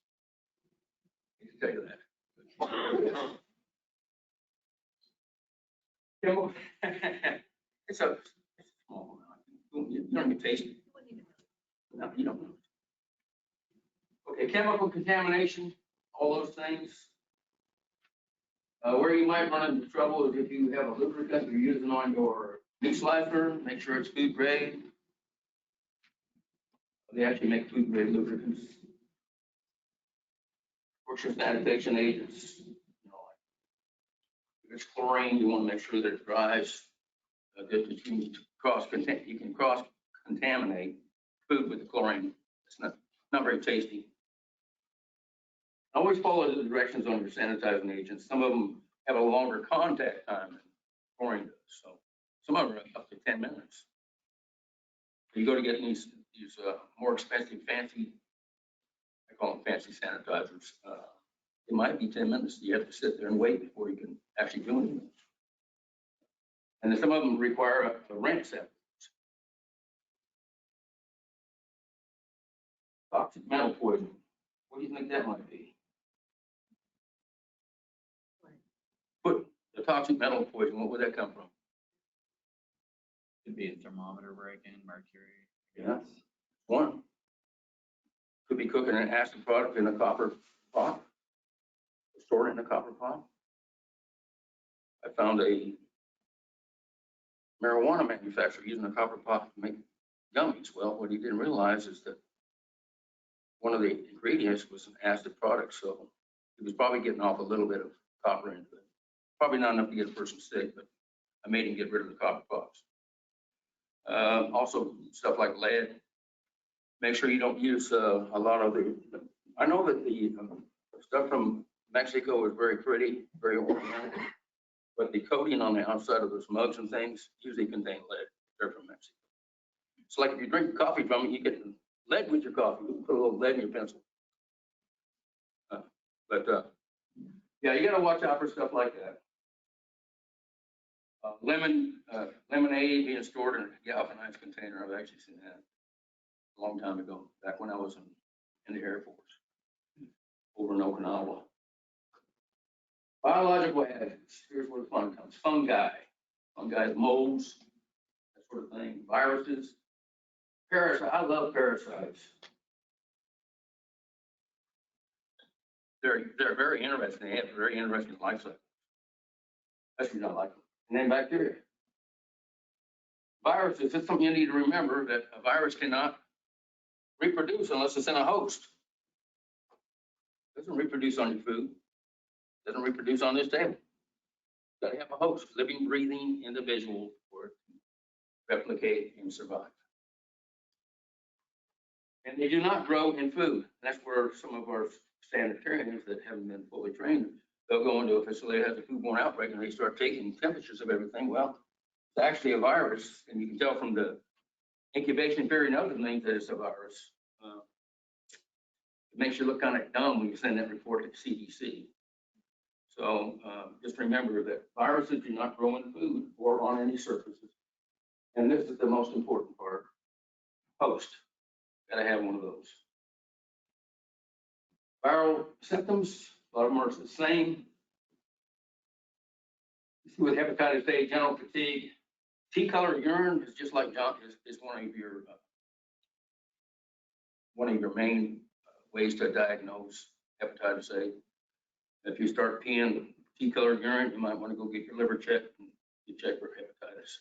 I can tell you that. It's a small amount. You don't even taste it. No, you don't know. Okay, chemical contamination, all those things. Where you might run into trouble is if you have a lubricant you're using on your meat slicer, make sure it's food grade. They actually make food grade lubricants. Of course, your sanitation agents, if it's chlorine, you want to make sure that it dries. That you can cross contaminate food with the chlorine. It's not very tasty. Always follow the directions on your sanitizing agents. Some of them have a longer contact time than chlorine does. So some of them are up to 10 minutes. You go to get these more expensive, fancy, I call them fancy sanitizers. It might be 10 minutes. You have to sit there and wait before you can actually do anything. And then some of them require a rinse afterwards. Toxic metal poisoning. What do you think that might be? Put the toxic metal poison, what would that come from? Could be a thermometer break-in, mercury. Yeah, one. Could be cooking an acid product in a copper pot, stored it in a copper pot. I found a marijuana manufacturer using a copper pot to make gummies. Well, what he didn't realize is that one of the ingredients was an acid product, so he was probably getting off a little bit of copper into it. Probably not enough to get a person sick, but I made him get rid of the copper pots. Also, stuff like lead. Make sure you don't use a lot of the. I know that the stuff from Mexico is very pretty, very organic, but the coating on the outside of those mugs and things usually contain lead. They're from Mexico. It's like if you drink coffee from it, you get lead with your coffee. You put a little lead in your pencil. Yeah, you got to watch out for stuff like that. Lemonade being stored in a galvanized container. I've actually seen that a long time ago, back when I was in the Air Force over in Okinawa. Biological hazards. Here's where the fun comes. Fungi, molds, that sort of thing. Viruses, parasites. I love parasites. They're very interesting. They have very interesting life cycles. That's what I like them. and then bacteria. Viruses, it's something you need to remember, that a virus cannot reproduce unless it's in a host. It doesn't reproduce on your food. It doesn't reproduce on this table. Got to have a host, living, breathing individual for it to replicate and survive. And they do not grow in food. That's where some of our sanitarians that haven't been fully trained, they'll go into a facility that has a foodborne outbreak and they start taking temperatures of everything. Well, it's actually a virus, and you can tell from the incubation period and other things that it's a virus. It makes you look kind of dumb when you send that report to CDC. So just remember that viruses do not grow in food or on any surfaces. And this is the most important part, host. Gotta have one of those. Viral symptoms, a lot of them are the same. You see with hepatitis A, general fatigue, T-colored urine is just like is one of your main ways to diagnose hepatitis A. If you start peeing T-colored urine, you might want to go get your liver checked and get checked for hepatitis.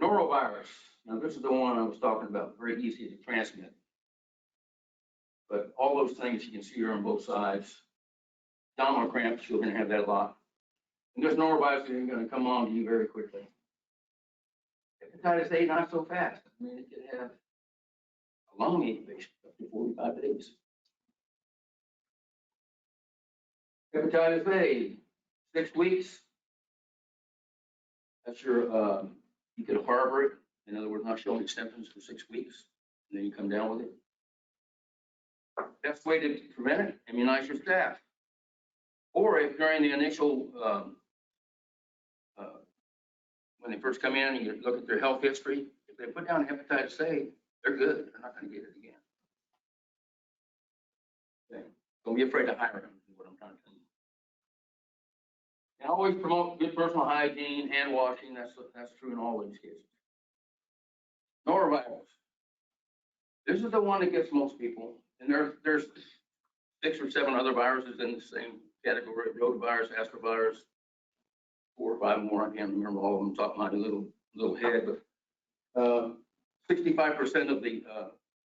Norovirus. Now, this is the one I was talking about, very easy to transmit. But all those things you can see here on both sides. Abdominal cramps, you're going to have that a lot. And there's norovirus that are going to come on to you very quickly. Hepatitis A, not so fast. I mean, it could have a long incubation, up to 45 days. Hepatitis A, 6 weeks. That's your, you could harbor it. In other words, not show any symptoms for 6 weeks, and then you come down with it. Best way to prevent it, immunize your staff. Or if during the initial, when they first come in and you look at their health history, if they put down hepatitis A, they're good. They're not going to get it again. Okay. Don't be afraid to hire them, is what I'm trying to tell you. And always promote good personal hygiene, hand washing. That's true in all these cases. Norovirus. This is the one that gets most people. And there's 6 or 7 other viruses in the same category: rotavirus, astrovirus, 4 or 5 more. I can't remember all of them top of my little head, but 65% of the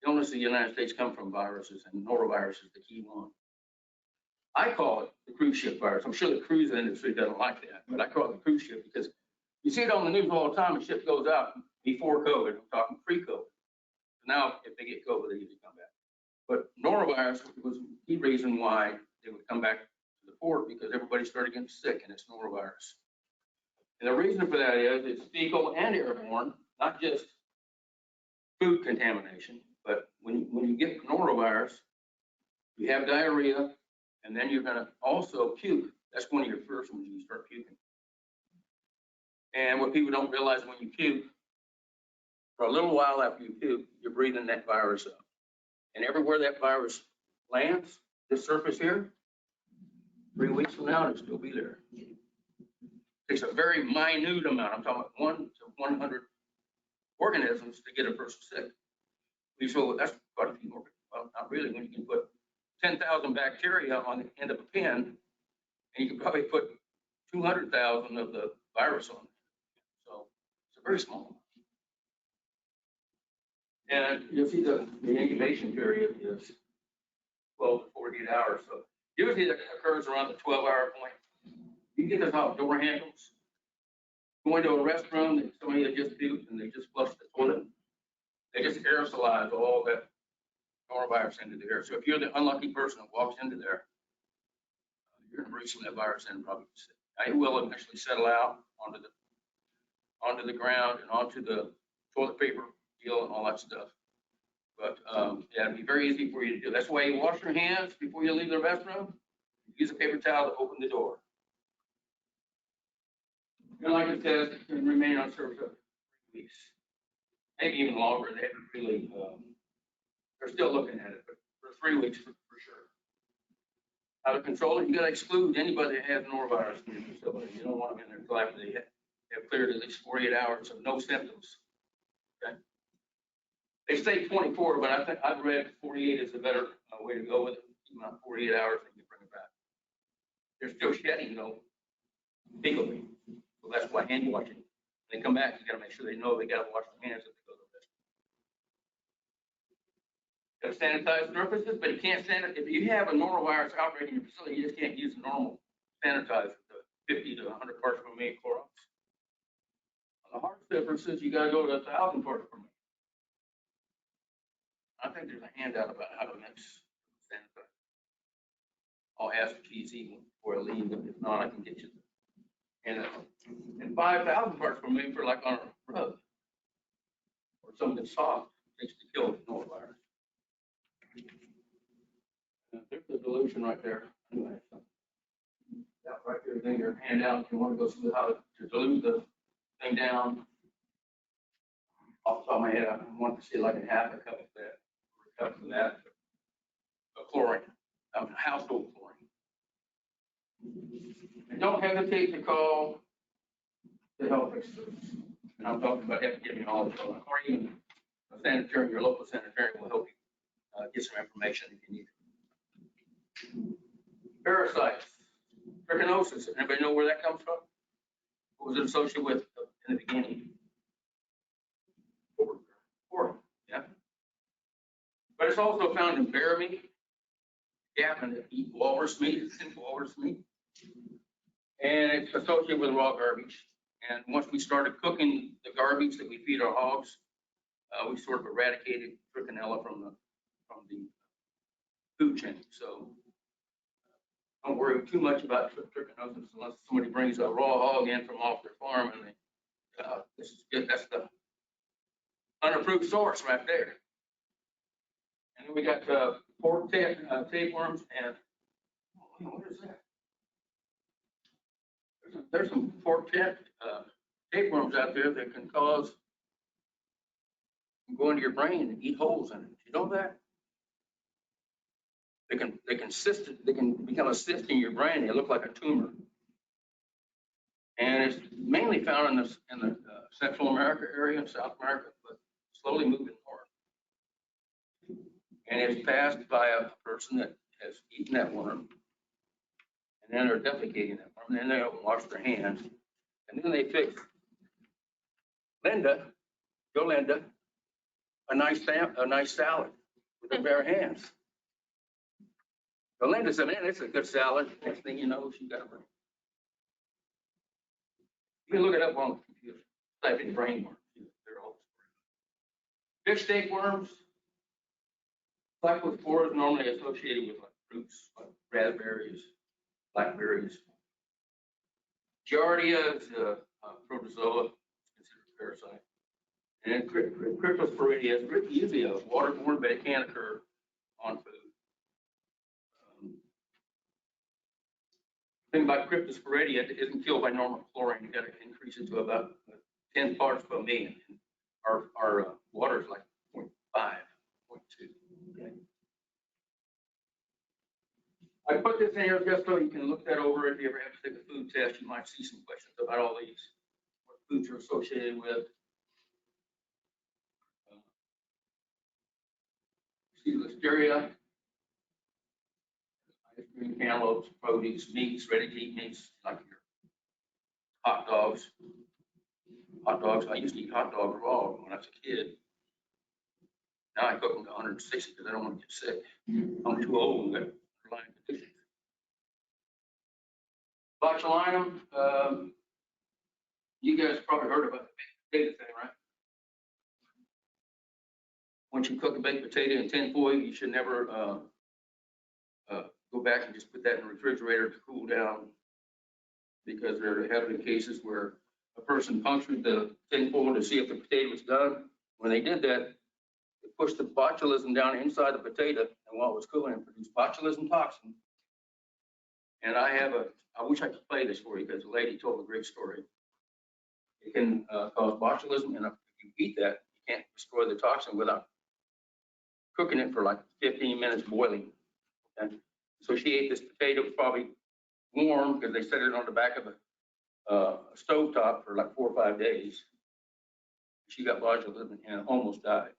illness in the United States come from viruses, and norovirus is the key one. I call it the cruise ship virus. I'm sure the cruise industry doesn't like that, but I call it the cruise ship because you see it on the news all the time. A ship goes out before COVID. I'm talking pre-COVID. Now, if they get COVID, they usually come back. But norovirus was the key reason why they would come back to the port, because everybody started getting sick, and it's norovirus. And the reason for that is it's fecal and airborne, not just food contamination, but when you get norovirus, you have diarrhea, and then you're going to also puke. That's one of your first ones, you start puking. And what people don't realize, when you puke, for a little while after you puke, you're breathing that virus up. And everywhere that virus lands, this surface here, 3 weeks from now, it'll still be there. It's a very minute amount. I'm talking about 1 to 100 organisms to get a person sick. So that's quite a few more. Well, not really. When you can put 10,000 bacteria on the end of a pin, and you can probably put 200,000 of the virus on it. So it's a very small amount. And you'll see the incubation period is 12 to 48 hours. So usually that occurs around the 12-hour point. You get those outdoor handles. Going to a restroom, and somebody that just puked and they just flushed the toilet, they just aerosolize all that norovirus into the air. So if you're the unlucky person that walks into there, you're going to breathe some of that virus in and probably get sick. Now, it will eventually settle out onto the ground and onto the toilet paper deal and all that stuff. But yeah, it'd be very easy for you to do. That's why you wash your hands before you leave the restroom. Use a paper towel to open the door. And like it says, it can remain on service up to 3 weeks, maybe even longer. They haven't really, they're still looking at it, but for 3 weeks for sure. How to control it? You got to exclude anybody that has norovirus in your facility. You don't want them in there until after they have cleared at least 48 hours of no symptoms. Okay. They say 24, but I think I've read 48 is a better way to go with it. Keep them out 48 hours and you bring it back. They're still shedding though. pickle me. So that's why hand washing. When they come back, you gotta make sure they know they gotta wash their hands if they go to the restroom. Gotta sanitize surfaces, but you can't if you have a norovirus outbreak in your facility, you just can't use normal sanitizer, the 50 to 100 parts per million Clorox. On the hard surfaces, you gotta go to 1,000 parts per million. I think there's a handout about how to mix sanitizer. I'll ask TZ before I leave, but if not, I can get you. And 5,000 parts per million for like on a rug or something soft, takes to kill norovirus. There's the dilution right there. Anyway, that right there is in your handout. If you want to go through how to dilute the thing down. Off the top of my head, I want to see like a half a cup of that, or a cup of that, chlorine, household chlorine. And don't hesitate to call the health experts. And I'm talking about epidemiology, or even a sanitarian, your local sanitarian will help you get some information if you need it. Parasites, trichinosis. Anybody know where that comes from? What was it associated with in the beginning? Pork, yeah. But it's also found in bear meat, gaffin that eat walrus meat, it's in walrus meat. And it's associated with raw garbage. And once we started cooking the garbage that we feed our hogs, we sort of eradicated trichinella from the food chain. So don't worry too much about trichinosis unless somebody brings a raw hog in from off their farm and they, this is good. That's the unapproved source right there. And then we got pork tapeworms and what is that? There's some pork tapeworms out there that can cause go into your brain and eat holes in it. You know that? They can become a cyst in your brain. They look like a tumor. And it's mainly found in the Central America area and South America, but slowly moving north. And it's passed by a person that has eaten that worm. And then they're defecating that worm. And then they don't wash their hands. And then they fix Linda, a nice salad with their bare hands. So Linda said, man, it's a good salad. Next thing you know, she got a brain. You can look it up on the computer. Type in brain worms. They're all fish tapeworms. Cyclospora is normally associated with like fruits, like raspberries, blackberries. Giardia is a protozoa, considered a parasite. And cryptosporidia is usually a waterborne, but it can occur on food. The thing about cryptosporidia, it isn't killed by normal chlorine. You got to increase it to about 10 parts per million. Our water is like 0.5, 0.2. Okay. I put this in here just so you can look that over. If you ever have to take a food test, you might see some questions about all these, what foods are associated with. See listeria, ice cream, cantaloupes, produce, meats, ready-to-eat meats, like your hot dogs. Hot dogs, I used to eat hot dogs raw when I was a kid. Now I cook them to 160 because I don't want to get sick. I'm too old and got underlying conditions. Botulinum, you guys probably heard about the baked potato thing, right? Once you cook a baked potato in tin foil, you should never go back and just put that in the refrigerator to cool down, because there have been cases where a person punctured the tin foil to see if the potato was done. When they did that, they pushed the botulism down inside the potato, and while it was cooling, it produced botulism toxin. And I wish I could play this for you because the lady told a great story. It can cause botulism, and if you eat that, you can't destroy the toxin without cooking it for like 15 minutes boiling. Okay? So she ate this potato, probably warm because they set it on the back of a stove top for like 4 or 5 days. She got botulism and almost died.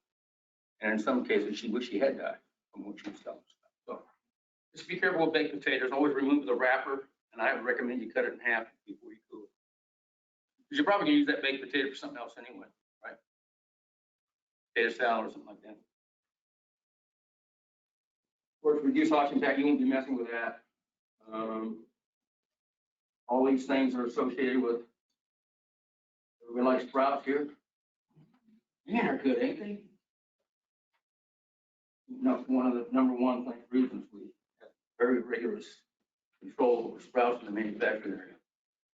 And in some cases, she wished she had died from what she was telling us. So just be careful with baked potatoes. Always remove the wrapper And I would recommend you cut it in half before you cool it. Because you're probably gonna use that baked potato for something else anyway, right? Potato salad or something like that. Of course, reduced oxygen pack, you won't be messing with that. All these things are associated with, we like sprouts here. Yeah, they're good, ain't they? No, one of the #1 reasons we have very rigorous control over sprouts in the manufacturing area.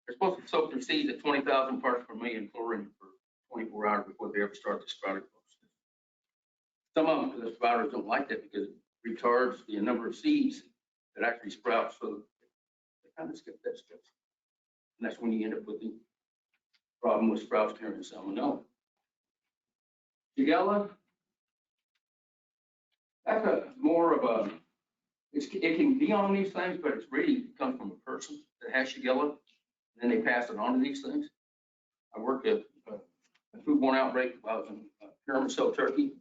They're supposed to soak their seeds at 20,000 parts per million chlorine for 24 hours before they ever start the sprouting process. Some of them, the sprouters, don't like that because it retards the number of seeds that actually sprout, so they kind of skip that step. And that's when you end up with the problem with sprouts carrying salmonella. Shigella, that's more of a, it can be on these things, but it's really comes from a person that has Shigella, and then they pass it on to these things. I worked at a foodborne outbreak while I was in pyramid cell turkey,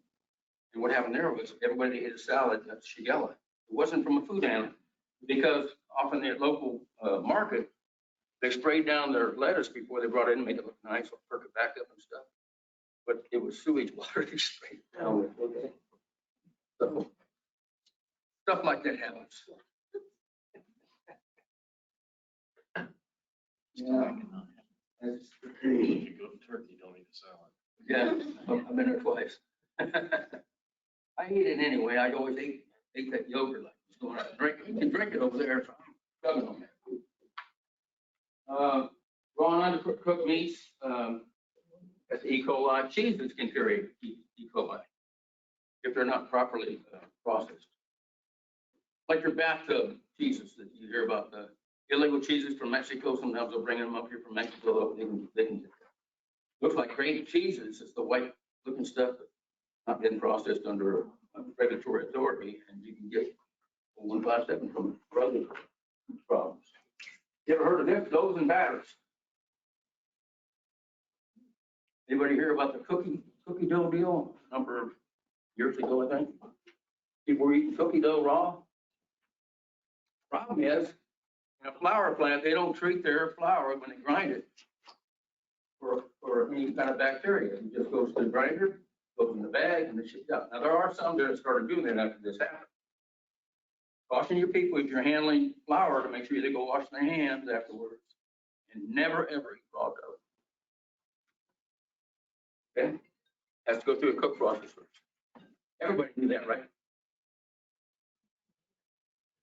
and what happened there was everybody that ate a salad got Shigella. It wasn't from a food animal, because often the local market, they sprayed down their lettuce before they brought it in, make it look nice, or perk it back up and stuff. But it was sewage water they sprayed down with. Okay. So stuff like that happens. Yeah. That's, If you go to Turkey, don't eat the salad. yeah, I've been there twice. I ate it anyway. I always ate that yogurt like it's going out. Drink it. You can drink it over there. So I'm chugging on that. Raw and undercooked meats, that's E. coli. Cheeses can carry E. coli if they're not properly processed. Like your bathtub cheeses that you hear about, the illegal cheeses from Mexico. Sometimes they'll bring them up here from Mexico. They can looks like grated cheeses. It's the white looking stuff that's not been processed under regulatory authority, and you can get 157 from other problems. You ever heard of this? Doughs and batters. Anybody hear about the cookie dough deal? A number of years ago, I think. People were eating cookie dough raw. Problem is, in a flour plant, they don't treat their flour when they grind it for any kind of bacteria. It just goes to the grinder, goes in the bag, and it's shipped out. Now, there are some that have started doing that after this happened. Caution your people if you're handling flour to make sure they go wash their hands afterwards, and never ever eat raw dough. Okay? Has to go through a cook process first. Everybody knew that, right?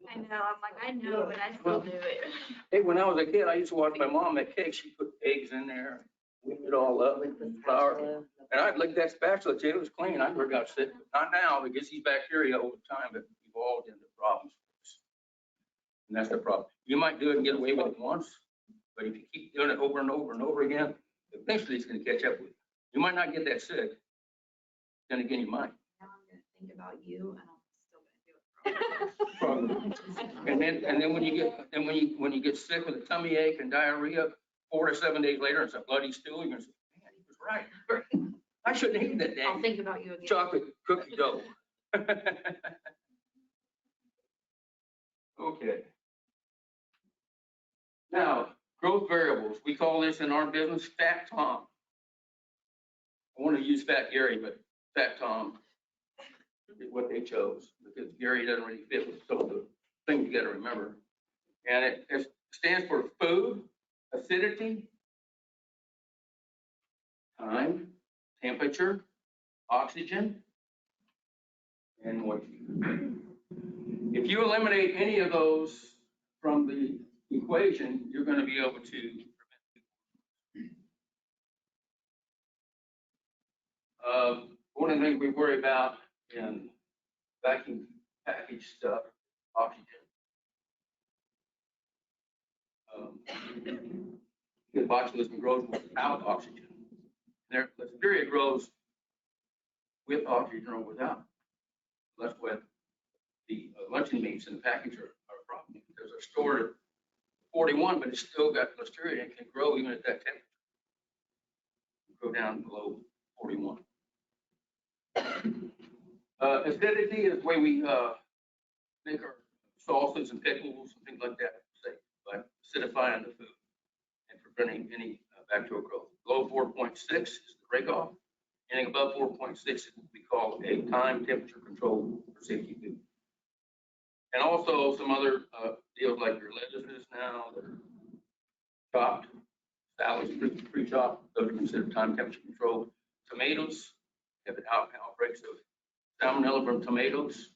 I know, I'm like, I know, but I still do it. Hey, when I was a kid, I used to watch my mom make cakes. She put eggs in there, whip it all up, flour. And I'd lick that spatula till it was clean. I never got sick. Not now, because these bacteria over time have evolved into problems. And that's the problem. You might do it and get away with it once, but if you keep doing it over and over and over again, eventually it's going to catch up with you. You might not get that sick. Then again, you might. Now I'm gonna think about you and I'm still gonna do it. And then when you get sick with a tummy ache and diarrhea, 4 to 7 days later, it's a bloody stool. You're gonna say, man, he was right. I shouldn't have eaten that I'll dang think about you again. chocolate cookie dough. Okay. Now, growth variables. We call this in our business Fat Tom. I want to use Fat Gary, but Fat Tom is what they chose because Gary doesn't really fit with some of the things you got to remember. And it stands for food, acidity, time, temperature, oxygen, and moisture. If you eliminate any of those from the equation, you're going to be able to prevent. One of the things we worry about in vacuum package stuff, oxygen. Because botulism grows without oxygen. There, Listeria grows with oxygen or without. That's why the luncheon meats in the package are a problem because they're stored at 41, but it's still got Listeria and can grow even at that temperature. Go down below 41. Acidity is the way we make our salsas and pickles and things like that safe. Like acidifying the food and preventing any bacterial growth. Below 4.6 is the break off. Anything above 4.6 is what we call a time temperature control for safety food. And also some other deals like your lettuces now that are chopped, salads pre-chopped, those are considered time temperature control. Tomatoes have outbreaks of salmonella from tomatoes.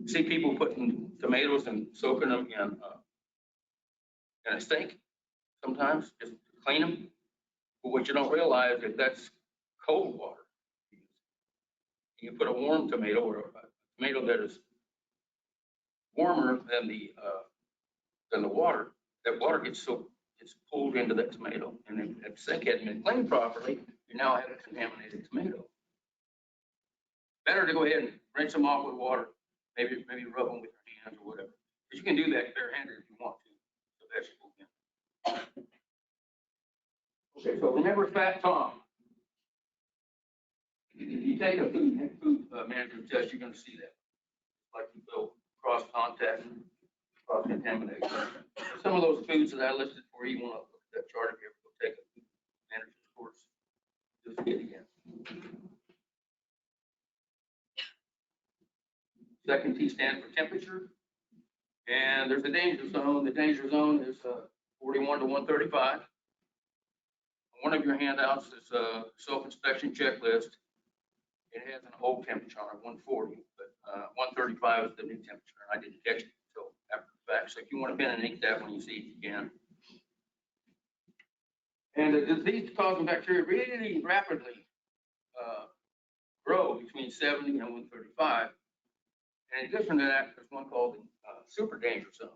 See people putting tomatoes and soaking them in a sink sometimes, just to clean them. But what you don't realize is that's cold water. You put a warm tomato or a tomato that is warmer than the water. That water gets pulled into that tomato, and if that sink hadn't been cleaned properly, you now have a contaminated tomato. Better to go ahead and rinse them off with water. Maybe rub them with your hands or whatever. But you can do that barehanded if you want to. The vegetable can. Okay, so remember Fat Tom. If you take a food management test, you're going to see that. Like you go cross contact, cross contamination. Some of those foods that I listed for you, want to look at that chart if you ever go take a food management course. Just see it again. Second T stands for temperature. And there's a danger zone. The danger zone is 41 to 135. One of your handouts is a self-inspection checklist. It has an old temperature on it, 140, but 135 is the new temperature. And I didn't catch it until after the fact. So if you want to pen and ink that when you see it, you can. And the disease-causing bacteria really rapidly grow between 70 and 135. And in addition to that, there's one called the super danger zone,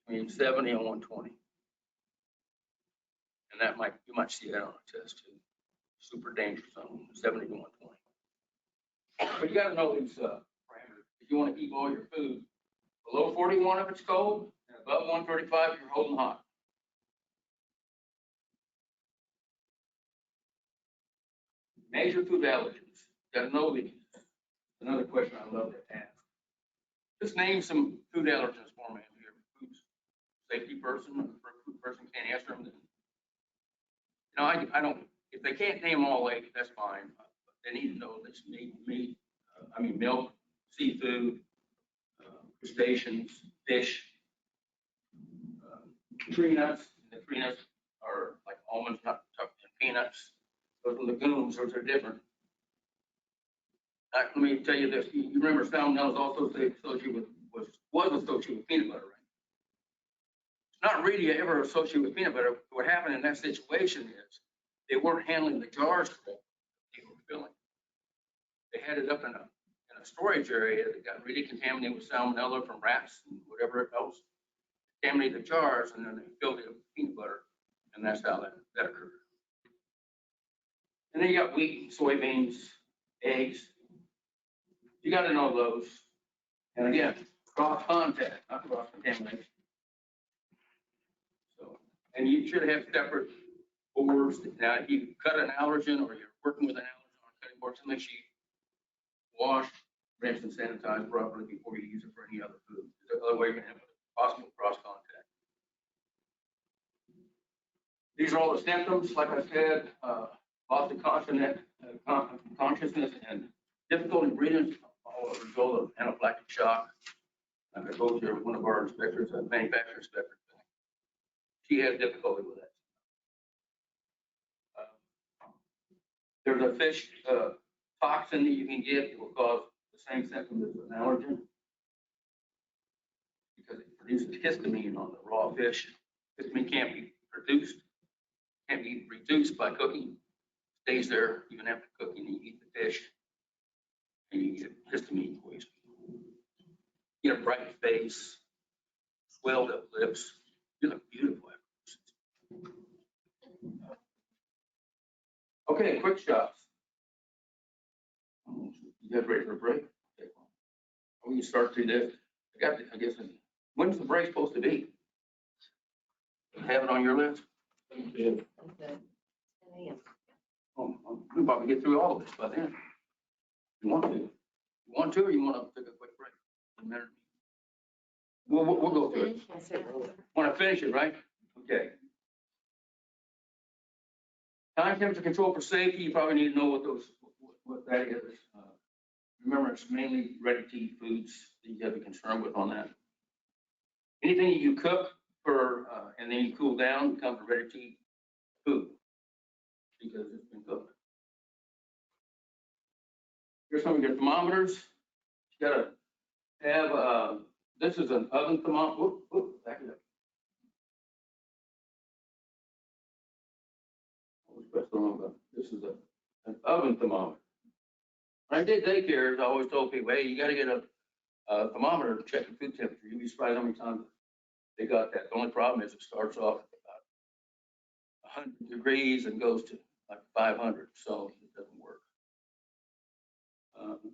between 70 and 120. And that you might see that on a test too. Super danger zone, 70 to 120. But you got to know these parameters. If you want to keep all your food below 41 if it's cold, and above 135 if you're holding hot. Major food allergens. You got to know these. Another question I love to ask. Just name some food allergens for me. If you're a food safety person, or a food person can't answer them, then, I don't. If they can't name all 8, that's fine. They need to know this meat, milk, seafood, crustaceans, fish, tree nuts. The tree nuts are like almonds, not peanuts. Those are legumes. Those are different. Let me tell you this. You remember salmonella is also associated was associated with peanut butter, right? It's not really ever associated with peanut butter. What happened in that situation is they weren't handling the jars correctly. They were filling. They had it up in a storage area that got really contaminated with salmonella from rats and whatever else. Contaminated the jars, and then they filled it with peanut butter, and that's how that occurred. And then you got wheat, soybeans, eggs. You got to know those. And again, cross contact, not cross contamination. So, and you should have separate boards. Now, if you cut an allergen or you're working with an allergen on a cutting board, make sure you wash, rinse, and sanitize properly before you use it for any other food. Otherwise, you're going to have possible cross contact. These are all the symptoms. Like I said, loss of consciousness and difficulty breathing, all as a result of anaphylactic shock. Like I told you, one of our inspectors, a manufacturer inspector, she has difficulty with that. There's a fish toxin that you can get that will cause the same symptoms as an allergen because it produces histamine on the raw fish. Histamine can't be produced, can't be reduced by cooking. Stays there even after cooking. You eat the fish and you get histamine poisoning. You get a bright face, swelled up lips. You look beautiful afterwards. Okay, quick shots. You guys ready for a break? Okay. We can start through this. I guess, when's the break supposed to be? Have it on your list? Yeah. Oh, we'll probably get through all of this by then. You want to? You want to, or you want to take a quick break? Doesn't matter. We'll go through it. Want to finish it, right? Okay. Time temperature control for safety, you probably need to know what that is. Remember, it's mainly ready-to-eat foods that you have a concern with on that. Anything you cook and then you cool down becomes a ready-to-eat food because it's been cooked. Here's some of your thermometers. You gotta have, this is an oven thermometer. Back it up. This is an oven thermometer. When I did daycare, I always told people, hey, you got to get a thermometer to check your food temperature. You'd be surprised how many times they got that. The only problem is it starts off at about 100 degrees and goes to like 500, so it doesn't work.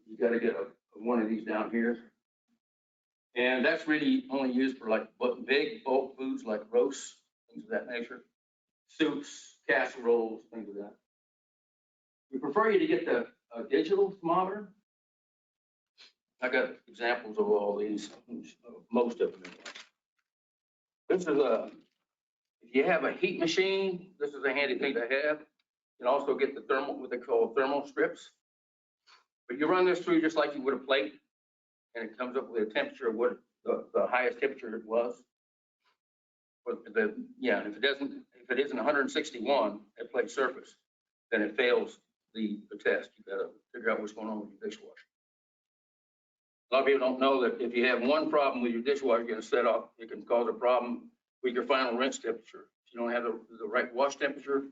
You got to get one of these down here. And that's really only used for like big bulk foods like roasts, things of that nature, soups, casseroles, things of that. We prefer you to get the digital thermometer. I got examples of all these, most of them. This is if you have a heat machine, this is a handy thing to have. You can also get the thermal, what they call thermal strips. But you run this through just like you would a plate, and it comes up with a temperature of what the highest temperature it was. But if it isn't 161 at plate surface, then it fails the test. You got to figure out what's going on with your dishwasher. A lot of people don't know that if you have one problem with your dishwasher, you're going to set off, it can cause a problem with your final rinse temperature. If you don't have the right wash temperature,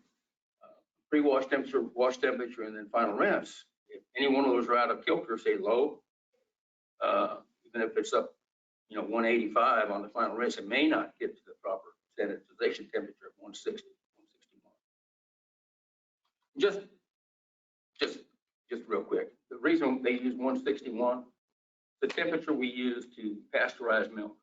pre-wash temperature, wash temperature, and then final rinse, if any one of those are out of kilter, say low, even if it's up, 185 on the final rinse, it may not get to the proper sanitization temperature of 160, 161. Just real quick, the reason they use 161, the temperature we use to pasteurize milk.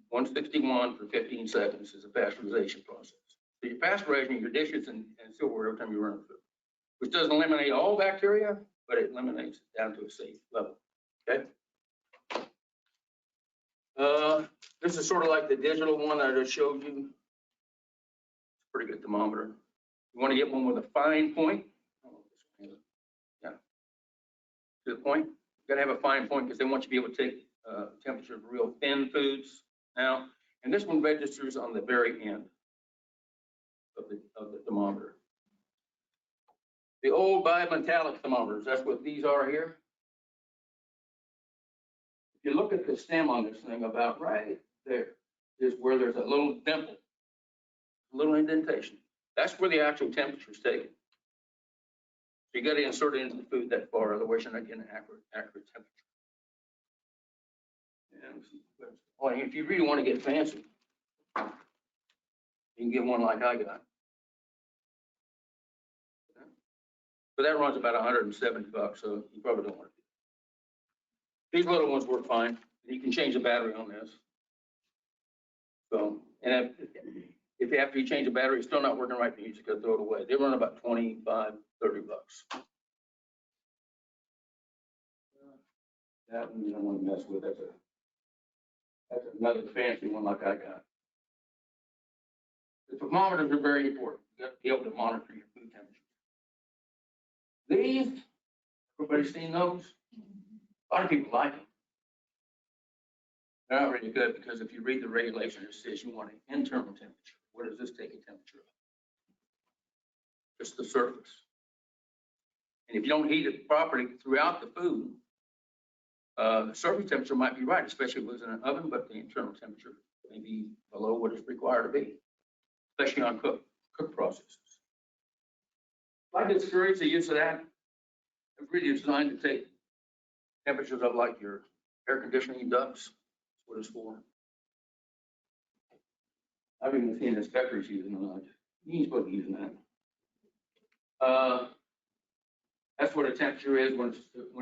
161 for 15 seconds is a pasteurization process. So you're pasteurizing your dishes and silverware every time you run a food, which doesn't eliminate all bacteria, but it eliminates it down to a safe level. Okay. This is sort of like the digital one that I just showed you. It's a pretty good thermometer. You want to get one with a fine point. Yeah. To the point. You got to have a fine point because they want you to be able to take temperature of real thin foods now. And this one registers on the very end of the thermometer. The old bimetallic thermometers, that's what these are here. If you look at the stem on this thing, about right there is where there's a little dimple, a little indentation. That's where the actual temperature is taken. So you got to insert it into the food that far, otherwise you're not getting an accurate temperature. And if you really want to get fancy, you can get one like I got. But that runs about $170, so you probably don't want to do it. These little ones work fine. You can change the battery on this. So, and if after you change the battery, it's still not working right, you just got to throw it away. They run about $25, $30. That one you don't want to mess with. That's another fancy one like I got. The thermometers are very important. You got to be able to monitor your food temperature. These, everybody's seen those? A lot of people like them. They're not really good because if you read the regulation, it says you want an internal temperature. What does this take a temperature of? Just the surface. And if you don't heat it properly throughout the food, the surface temperature might be right, especially if it was in an oven, but the internal temperature may be below what is required to be, especially on cook processes. I discourage the use of that. It's really designed to take temperatures of like your air conditioning ducts. That's what it's for. I've even seen inspectors using them. You ain't supposed to be using that. That's what a temperature is when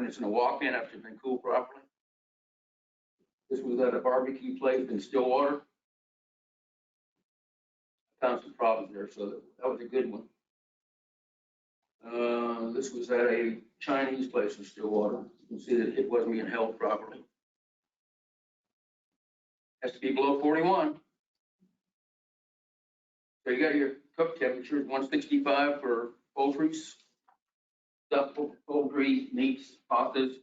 it's in a walk-in after it's been cooled properly. This was at a barbecue place in Stillwater. I found some problems there, so that was a good one. This was at a Chinese place in Stillwater. You can see that it wasn't being held properly. Has to be below 41. So you got your cook temperature, 165 for poultries, stuffed poultry, meats, pastas,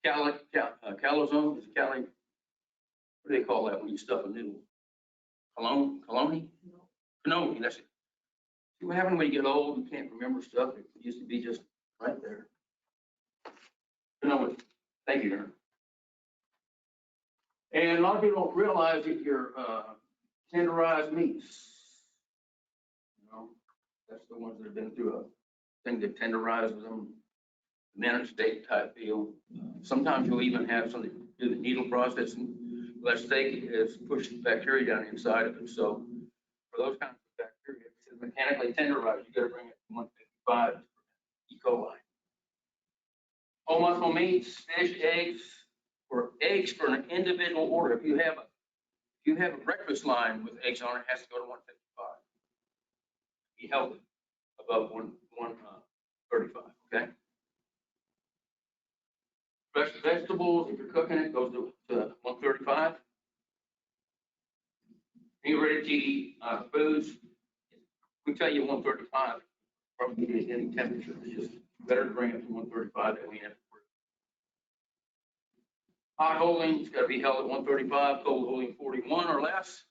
calzone, is cali, what do they call that when you stuff a noodle? Cologne? No, that's it. See what happens when you get old and can't remember stuff? It used to be just right there. No, thank you, Aaron. And a lot of people don't realize that your tenderized meats, you know, that's the ones that have been through a thing that tenderizes them, managed steak type deal. Sometimes you'll even have something do the needle processing. That steak is pushing bacteria down inside of it. So for those kinds of bacteria, if it's mechanically tenderized, you got to bring it to 155 E. coli. Whole muscle meats, fish, eggs for an individual order. If you have a breakfast line with eggs on it, it has to go to 155. Be healthy above 135. Okay. Fresh vegetables, if you're cooking it, goes to 135. Any ready to eat foods, we tell you 135 from any temperature. It's just better to bring it to 135 than we have to work. Hot holding, it's got to be held at 135, cold holding 41 or less.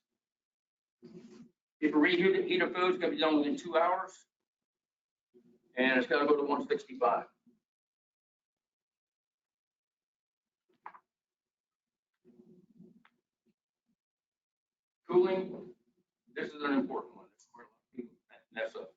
If you reheat a food, it's got to be done within 2 hours. And it's got to go to 165. Cooling, this is an important one. This is where a lot of people mess up.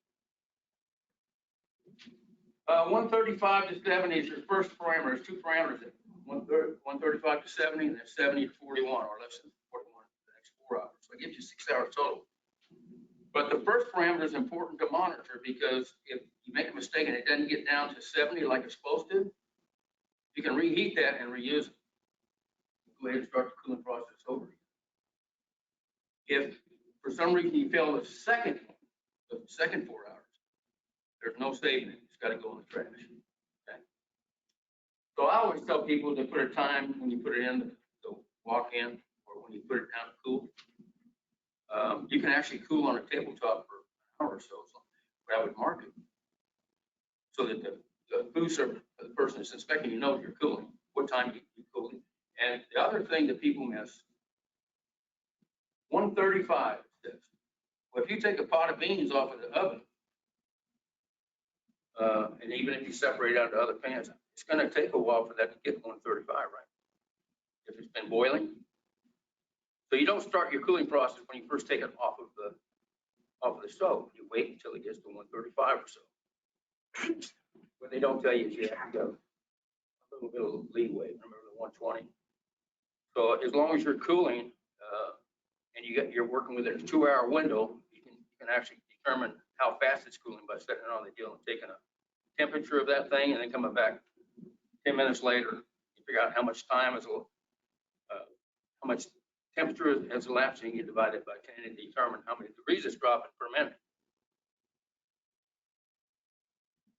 135 to 70 is your first parameter. There's two parameters. 135 to 70, and then 70 to 41, or less than 41 for the next 4 hours. So it gives you 6 hours total. But the first parameter is important to monitor, because if you make a mistake and it doesn't get down to 70 like it's supposed to, you can reheat that and reuse it. Go ahead and start the cooling process over again. If for some reason you fail the second 4 hours, there's no saving it. It's got to go in the trash. Okay. So I always tell people to put a time when you put it in to walk in, or when you put it down to cool. You can actually cool on a tabletop for an hour or so. But I would mark it so that the food server, the person that's inspecting, you know you're cooling, what time you're cooling. And the other thing that people miss, 135 it says. Well, if you take a pot of beans off of the oven, and even if you separate out to other pans, it's going to take a while for that to get 135, right? If it's been boiling. So you don't start your cooling process when you first take it off of the stove. You wait until it gets to 135 or so. What they don't tell you is you have to go a little bit of leeway. Remember the 120. So as long as you're cooling, and you're working within a 2-hour window, you can actually determine how fast it's cooling by setting it on the deal and taking a temperature of that thing, and then coming back 10 minutes later. You figure out how much time is, how much temperature has elapsed, and you divide it by 10 and determine how many degrees it's dropping per minute.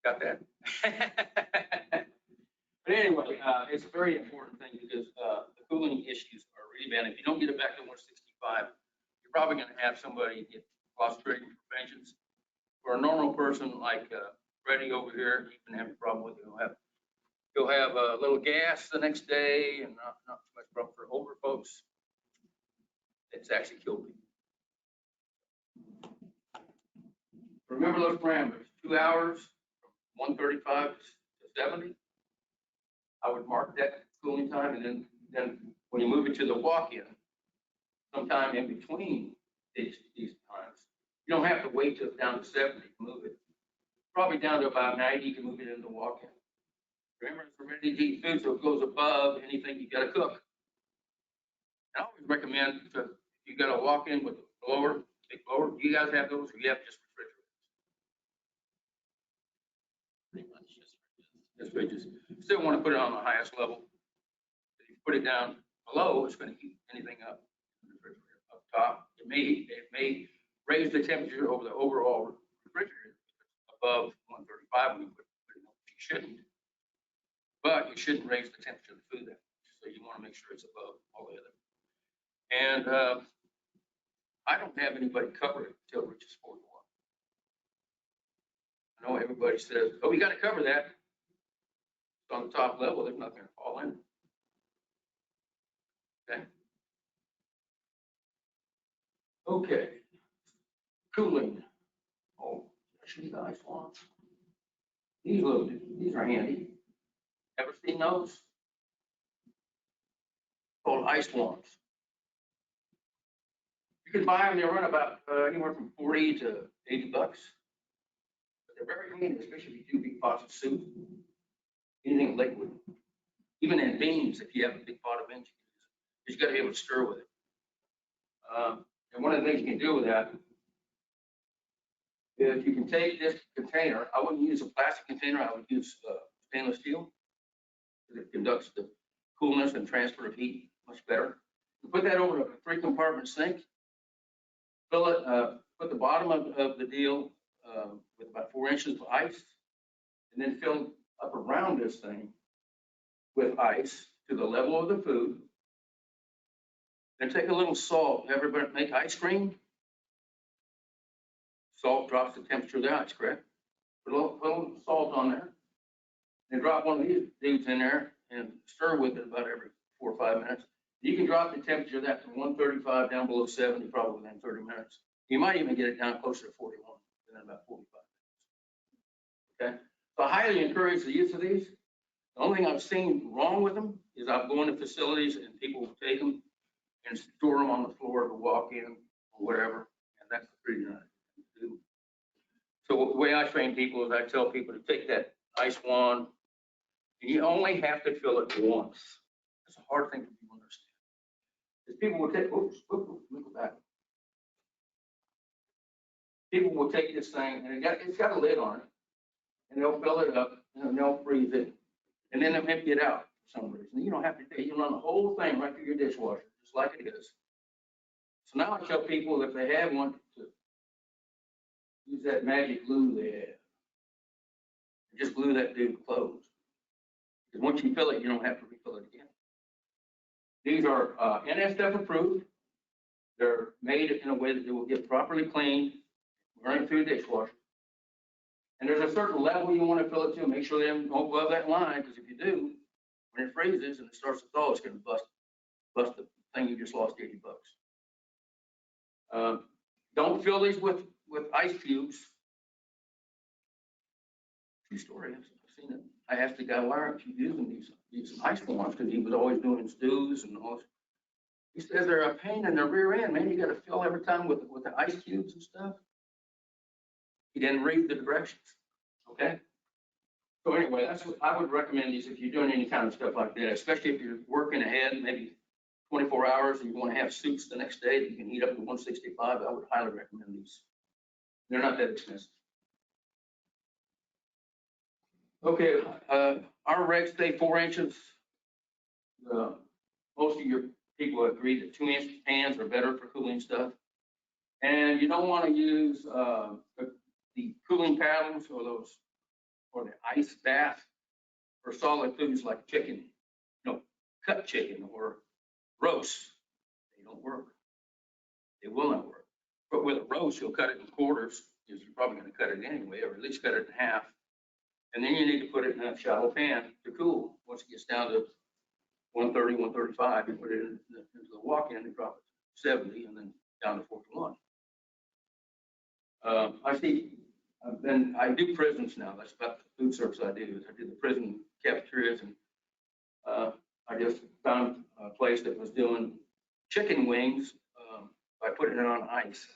Got that? But anyway, it's a very important thing, because the cooling issues are really bad. If you don't get it back to 165, you're probably going to have somebody get clostridium preventions. For a normal person like Freddie over here, he can have a problem with it. He'll have a little gas the next day, and not too much problem. For older folks, it's actually killed people. Remember those parameters: 2 hours, from 135 to 70. I would mark that cooling time, and then when you move it to the walk-in, sometime in between these times, you don't have to wait till it's down to 70 to move it. Probably down to about 90, you can move it into the walk-in. Remember, it's for ready to eat food, so it goes above anything you got to cook. I always recommend, if you got a walk-in with a blower, big blower, you guys have those, or you have just refrigerators? Pretty much just fridges. Still want to put it on the highest level. If you put it down below, it's going to heat anything up in the refrigerator. Up top, it may raise the temperature over the overall refrigerator above 135 when you put it in. You shouldn't, but you shouldn't raise the temperature of the food that much. So you want to make sure it's above all the other And I don't have anybody cover it until it reaches 41. I know everybody says, oh, we got to cover that. It's on the top level, there's nothing to fall in. Okay. Okay. Cooling. Oh, these ice wands. These are handy. Ever seen those? Called ice wands. You can buy them, they run about anywhere from 40 to 80 bucks. But they're very handy, especially if you do big pots of soup, anything liquid. Even in beans, if you have a big pot of beans, you just got to be able to stir with it. And one of the things you can do with that is you can take this container. I wouldn't use a plastic container. I would use stainless steel. It conducts the coolness and transfer of heat much better. You put that over a 3-compartment sink. Fill it. Put the bottom of the deal with about 4 inches of ice, and then fill up around this thing with ice to the level of the food. Then take a little salt. Everybody make ice cream. Salt drops the temperature of the ice, correct? Put a little salt on there. Then drop one of these dudes in there and stir with it about every 4 or 5 minutes. You can drop the temperature of that from 135 down below 70 probably within 30 minutes. You might even get it down closer to 41 within about 45 minutes. Okay? So I highly encourage the use of these. The only thing I've seen wrong with them is I've gone to facilities and people will take them and store them on the floor to walk in or whatever, and that's pretty nice to do. So the way I train people is I tell people to take that ice wand, and you only have to fill it once. That's a hard thing for people to understand. Because people will take, oops, let me go back. People will take this thing, and it's got a lid on it, and they'll fill it up, and they'll freeze it, and then they'll empty it out for some reason. You don't have to do it. You can run the whole thing right through your dishwasher, just like it is. So now I tell people if they have one to use that magic glue they have. Just glue that dude closed. Because once you fill it, you don't have to refill it again. These are NSF approved. They're made in a way that they will get properly cleaned, running through the dishwasher. And there's a certain level you want to fill it to. Make sure they don't go above that line, because if you do, when it freezes and it starts to thaw, it's going to bust the thing you just lost 80 bucks. Don't fill these with ice cubes. True story, I've seen it. I asked the guy, why aren't you using these ice wands? Because he was always doing stews and all this. He says they're a pain in the rear end, man. You got to fill every time with the ice cubes and stuff. He didn't read the directions. Okay. So anyway, that's what I would recommend these if you're doing any kind of stuff like that, especially if you're working ahead, maybe 24 hours and you want to have soups the next day that you can heat up to 165. I would highly recommend these. They're not that expensive. Okay, our regs say 4 inches. Most of your people agree that 2-inch pans are better for cooling stuff. And you don't want to use the cooling paddles or the ice bath for solid foods like chicken, cut chicken or roast. They don't work. They will not work. But with a roast, you'll cut it in quarters, because you're probably going to cut it anyway, or at least cut it in half. And then you need to put it in a shallow pan to cool. Once it gets down to 130, 135, you put it into the walk-in and drop it to 70 and then down to 41. I do prisons now. That's about the food service I do. I do the prison cafeterias, and I just found a place that was doing chicken wings by putting it on ice.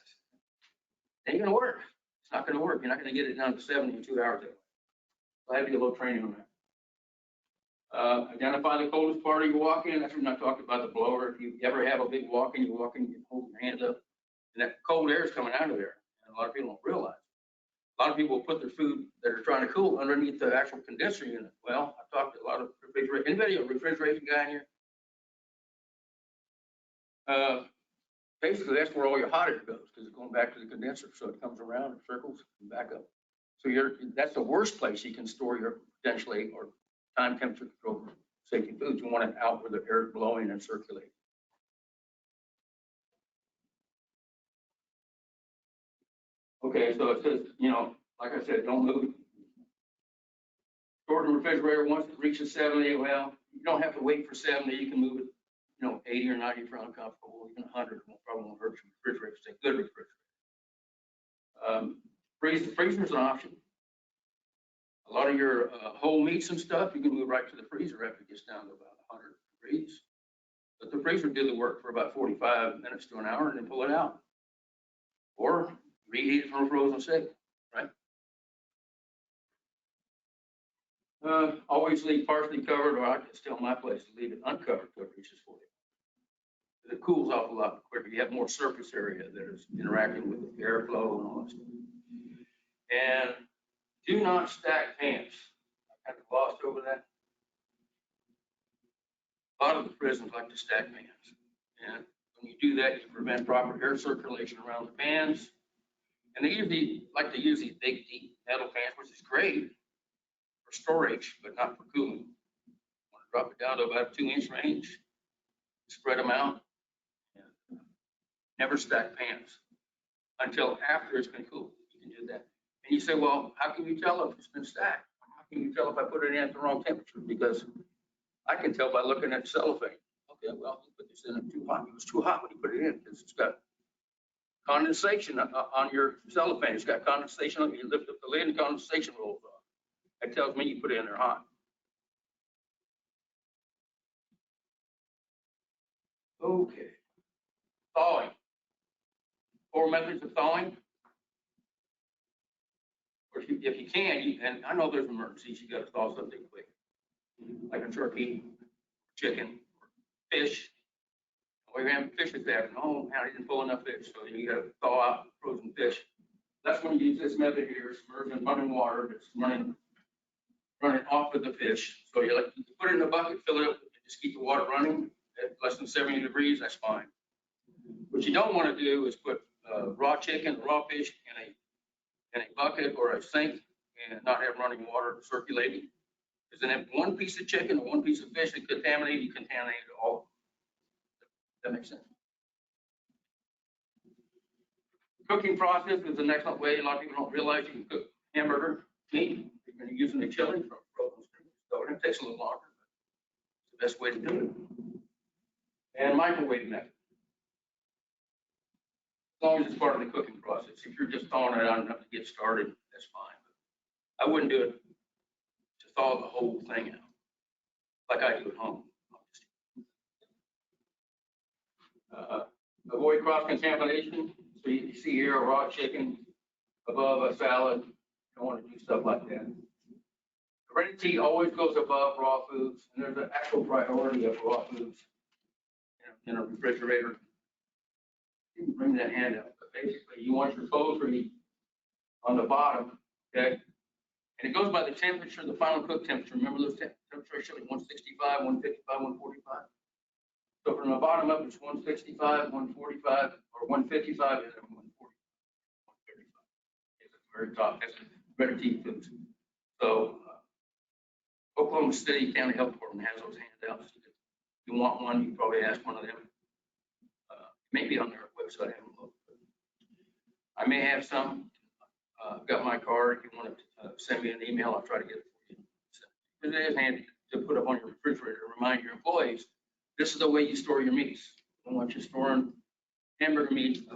It ain't gonna work. It's not gonna work. You're not gonna get it down to 70 in 2 hours. So I have to get a little training on that. Identify the coldest part of your walk-in. That's when I talked about the blower. If you ever have a big walk-in, you walk in, you hold your hands up, and that cold air is coming out of there. And a lot of people don't realize it. A lot of people will put their food that are trying to cool underneath the actual condenser unit. Well, I've talked to a lot of refrigeration. Anybody a refrigeration guy in here? Basically, that's where all your hot air goes, because it's going back to the condenser. So it comes around and circles and back up. So that's the worst place you can store your potentially or time temperature control safety foods. You want it out where the air is blowing and circulating. Okay, so it says, like I said, don't move. Store in the refrigerator, once it reaches 70, well, you don't have to wait for 70, you can move it, 80 or 90 if you're uncomfortable, even 100, probably won't hurt your refrigerator, it's a good refrigerator. Freezer's an option. A lot of your whole meats and stuff, you can move right to the freezer after it gets down to about 100 degrees. But the freezer did the work for about 45 minutes to an hour and then pull it out. Or reheat it from a frozen steak, right? Always leave partially covered, or I can tell my place to leave it uncovered till it reaches 40. It cools off a lot quicker. You have more surface area that is interacting with the airflow and all that stuff. And do not stack pans. I kind of glossed over that. A lot of the prisons like to stack pans. And when you do that, you prevent proper air circulation around the pans. And they usually like to use these big, deep metal pans, which is great for storage, but not for cooling. Want to drop it down to about a 2-inch range, spread them out, and never stack pans until after it's been cooled. You can do that. And you say, well, how can you tell if it's been stacked? How can you tell if I put it in at the wrong temperature? Because I can tell by looking at cellophane. Okay, well, you put this in too hot. It was too hot when you put it in because it's got condensation on your cellophane. It's got condensation on it. You lift up the lid and condensation rolls off. That tells me you put it in there hot. Okay. Thawing. 4 methods of thawing. Or if you can, and I know there's emergencies, you got to thaw something quick, like a turkey, chicken, fish. Or you're having fish attack, and oh man, I didn't pull enough fish, so you got to thaw out frozen fish. That's when you use this method here, submerge in running water that's running off of the fish. So you put it in a bucket, fill it up, and just keep the water running at less than 70 degrees. That's fine. What you don't want to do is put raw chicken, raw fish in a bucket or a sink and not have running water circulating. Because then if one piece of chicken or one piece of fish is contaminated, you contaminate it all. That makes sense. Cooking process is an excellent way. A lot of people don't realize you can cook hamburger meat. You're going to use a chili from frozen streams. So it takes a little longer, but it's the best way to do it. And microwave method. As long as it's part of the cooking process. If you're just thawing it out enough to get started, that's fine. But I wouldn't do it to thaw the whole thing out like I do at home. Avoid cross-contamination. So you see here a raw chicken above a salad. You don't want to do stuff like that. Heredity always goes above raw foods, and there's an actual priority of raw foods in a refrigerator. You can bring that hand up, but basically you want your poultry on the bottom, okay? And it goes by the temperature, the final cook temperature. Remember those temperatures, 165, 155, 145? So from the bottom up, it's 165, 145, or 155, and then 140, 135. It's the very top. That's heredity foods. So Oklahoma City County Health Department has those handouts. If you want one, you probably ask one of them. Maybe on their website. I haven't looked. I may have some. I've got my card. If you want to send me an email, I'll try to get it for you. So it is handy to put up on your refrigerator to remind your employees, this is the way you store your meats. I don't want you storing hamburger meat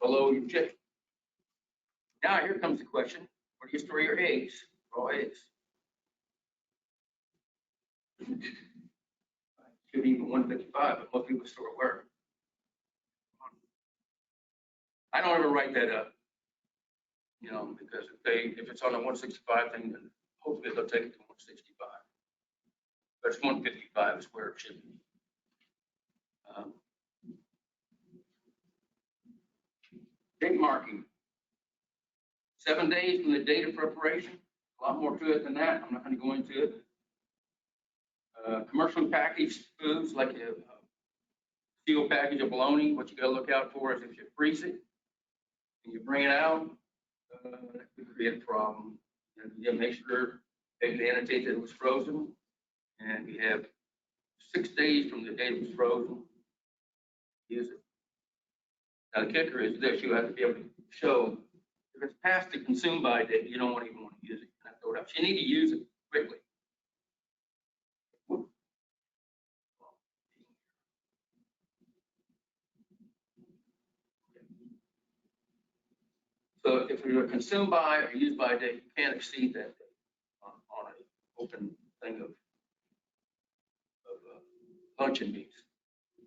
below your chicken. Now here comes the question, where do you store your eggs, raw eggs? Should be 155, but most people store it where? I don't ever write that up, because if it's on a 165 thing, then hopefully they'll take it to 165. But it's 155 is where it should be. Date marking. 7 days from the date of preparation. A lot more to it than that. I'm not going to go into it. Commercially packaged foods like a steel package of bologna, what you got to look out for is if you freeze it and you bring it out, that could create a problem. And you make sure that you annotate that it was frozen, and you have 6 days from the date it was frozen. Use it. Now the kicker is this: you have to be able to show If it's past the consume by date, you don't even want to use it. You throw it out. You need to use it quickly. So if you're a consume by or use by date, you can't exceed that date on an open thing of luncheon meats.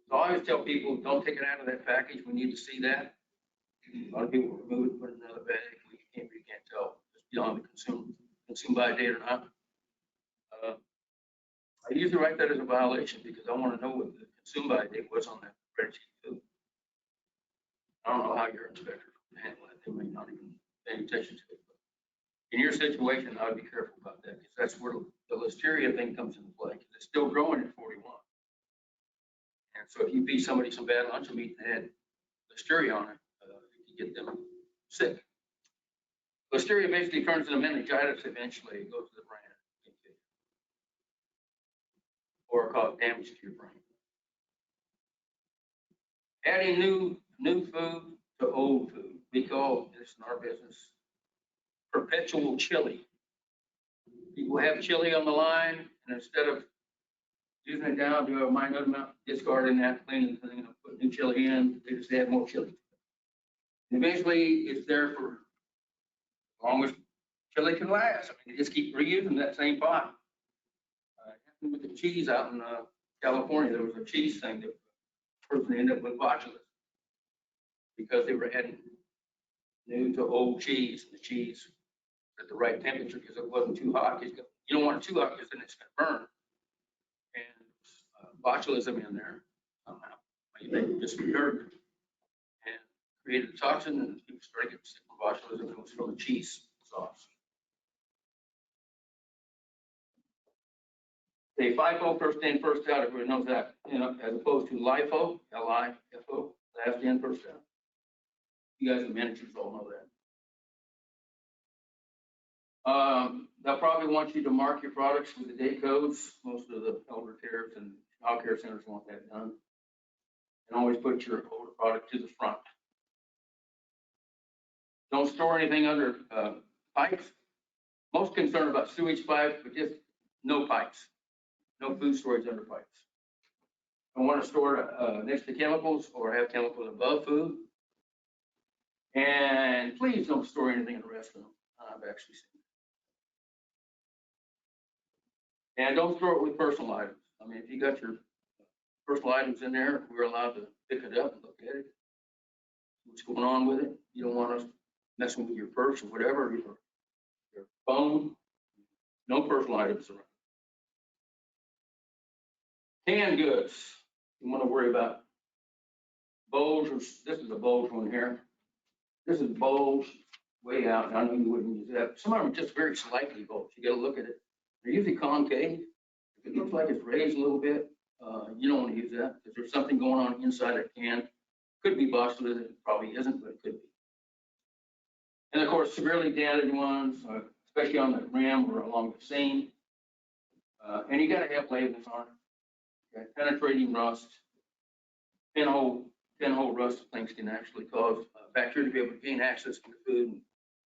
So I always tell people, don't take it out of that package. We need to see that. A lot of people remove it, put it in another bag. You can't tell it's beyond the consume by date or not. I usually write that as a violation because I want to know what the consume by date was on that bread cheese food. I don't know how your inspectors handle it. They may not even pay attention to it. But in your situation, I would be careful about that because that's where the listeria thing comes into play. It's still growing at 41. And so if you feed somebody some bad luncheon meat that had listeria on it, you can get them sick. Listeria basically turns into meningitis eventually. It goes to the brain or cause damage to your brain. Adding new food to old food. We call this in our business perpetual chili. People have chili on the line, and instead of using it down to a minute amount, discarding that, cleaning the thing up, put new chili in, they just add more chili. And eventually, it's there for as long as chili can last. I mean, you just keep reusing that same pot. Happened with the cheese out in California. There was a cheese thing that the person ended up with botulism because they were adding new to old cheese. The cheese at the right temperature because it wasn't too hot. You don't want it too hot because then it's going to burn. And botulism in there somehow. They just recurred and created a toxin, and people started getting sick from botulism. It was from the cheese sauce. The FIFO, first in, first out, everybody knows that, as opposed to LIFO, L-I-F-O, last in, first out. You guys, the managers, all know that. They'll probably want you to mark your products with the date codes. Most of the elder cares and child care centers want that done. And always put your older product to the front. Don't store anything under pipes. Most concerned about sewage pipes, but just no pipes. No food storage under pipes. Don't want to store it next to chemicals or have chemicals above food. And please don't store anything in the restaurant. I've actually seen it. And don't store it with personal items. I mean, if you got your personal items in there, we're allowed to pick it up and look at it. What's going on with it? You don't want us messing with your purse or whatever, your phone. No personal items around. Canned goods, you want to worry about bowls. This is a Bowls one here. This is Bowls way out, and I know you wouldn't use that. Some of them are just very slightly Bowls. You got to look at it. They're usually concave. If it looks like it's raised a little bit, you don't want to use that because there's something going on inside that can. Could be botulism, it probably isn't, but it could be. And of course, severely damaged ones, especially on the rim or along the seam. And you got to have labels on it. Okay. Penetrating rust, pinhole rust things can actually cause bacteria to be able to gain access to the food and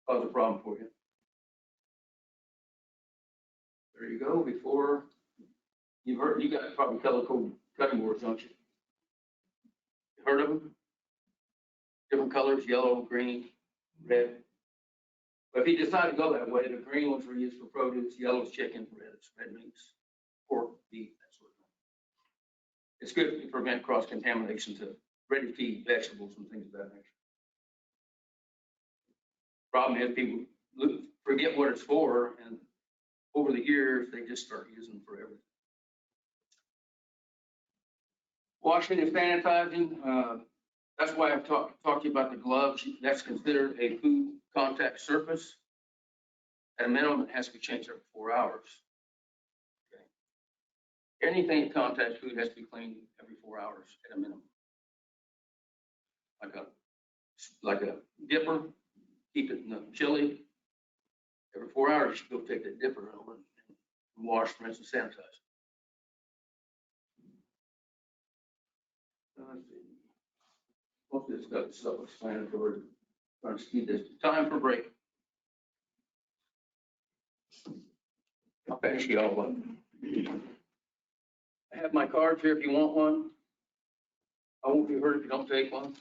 cause a problem for you. There you go. Before you got probably color code cutting boards, don't you? You heard of them? Different colors: yellow, green, red. But if you decide to go that way, the green ones were used for produce, yellow's chicken, red meats, pork, beef, that sort of thing. It's good to prevent cross-contamination to ready-to-eat vegetables and things of that nature. Problem is people forget what it's for, and over the years, they just start using them for everything. Washing and sanitizing, that's why I've talked to you about the gloves. That's considered a food contact surface. At a minimum, it has to be changed every 4 hours. Okay. Anything that contacts food has to be cleaned every 4 hours at a minimum. Like a dipper, keep it in the chili. Every 4 hours, you go take that dipper over and wash, rinse, and sanitize. Let's see. Most of this stuff is self-explanatory. Trying to speed this. Time for break. I'll pass you all one. I have my cards here if you want one. I won't be hurt if you don't take one.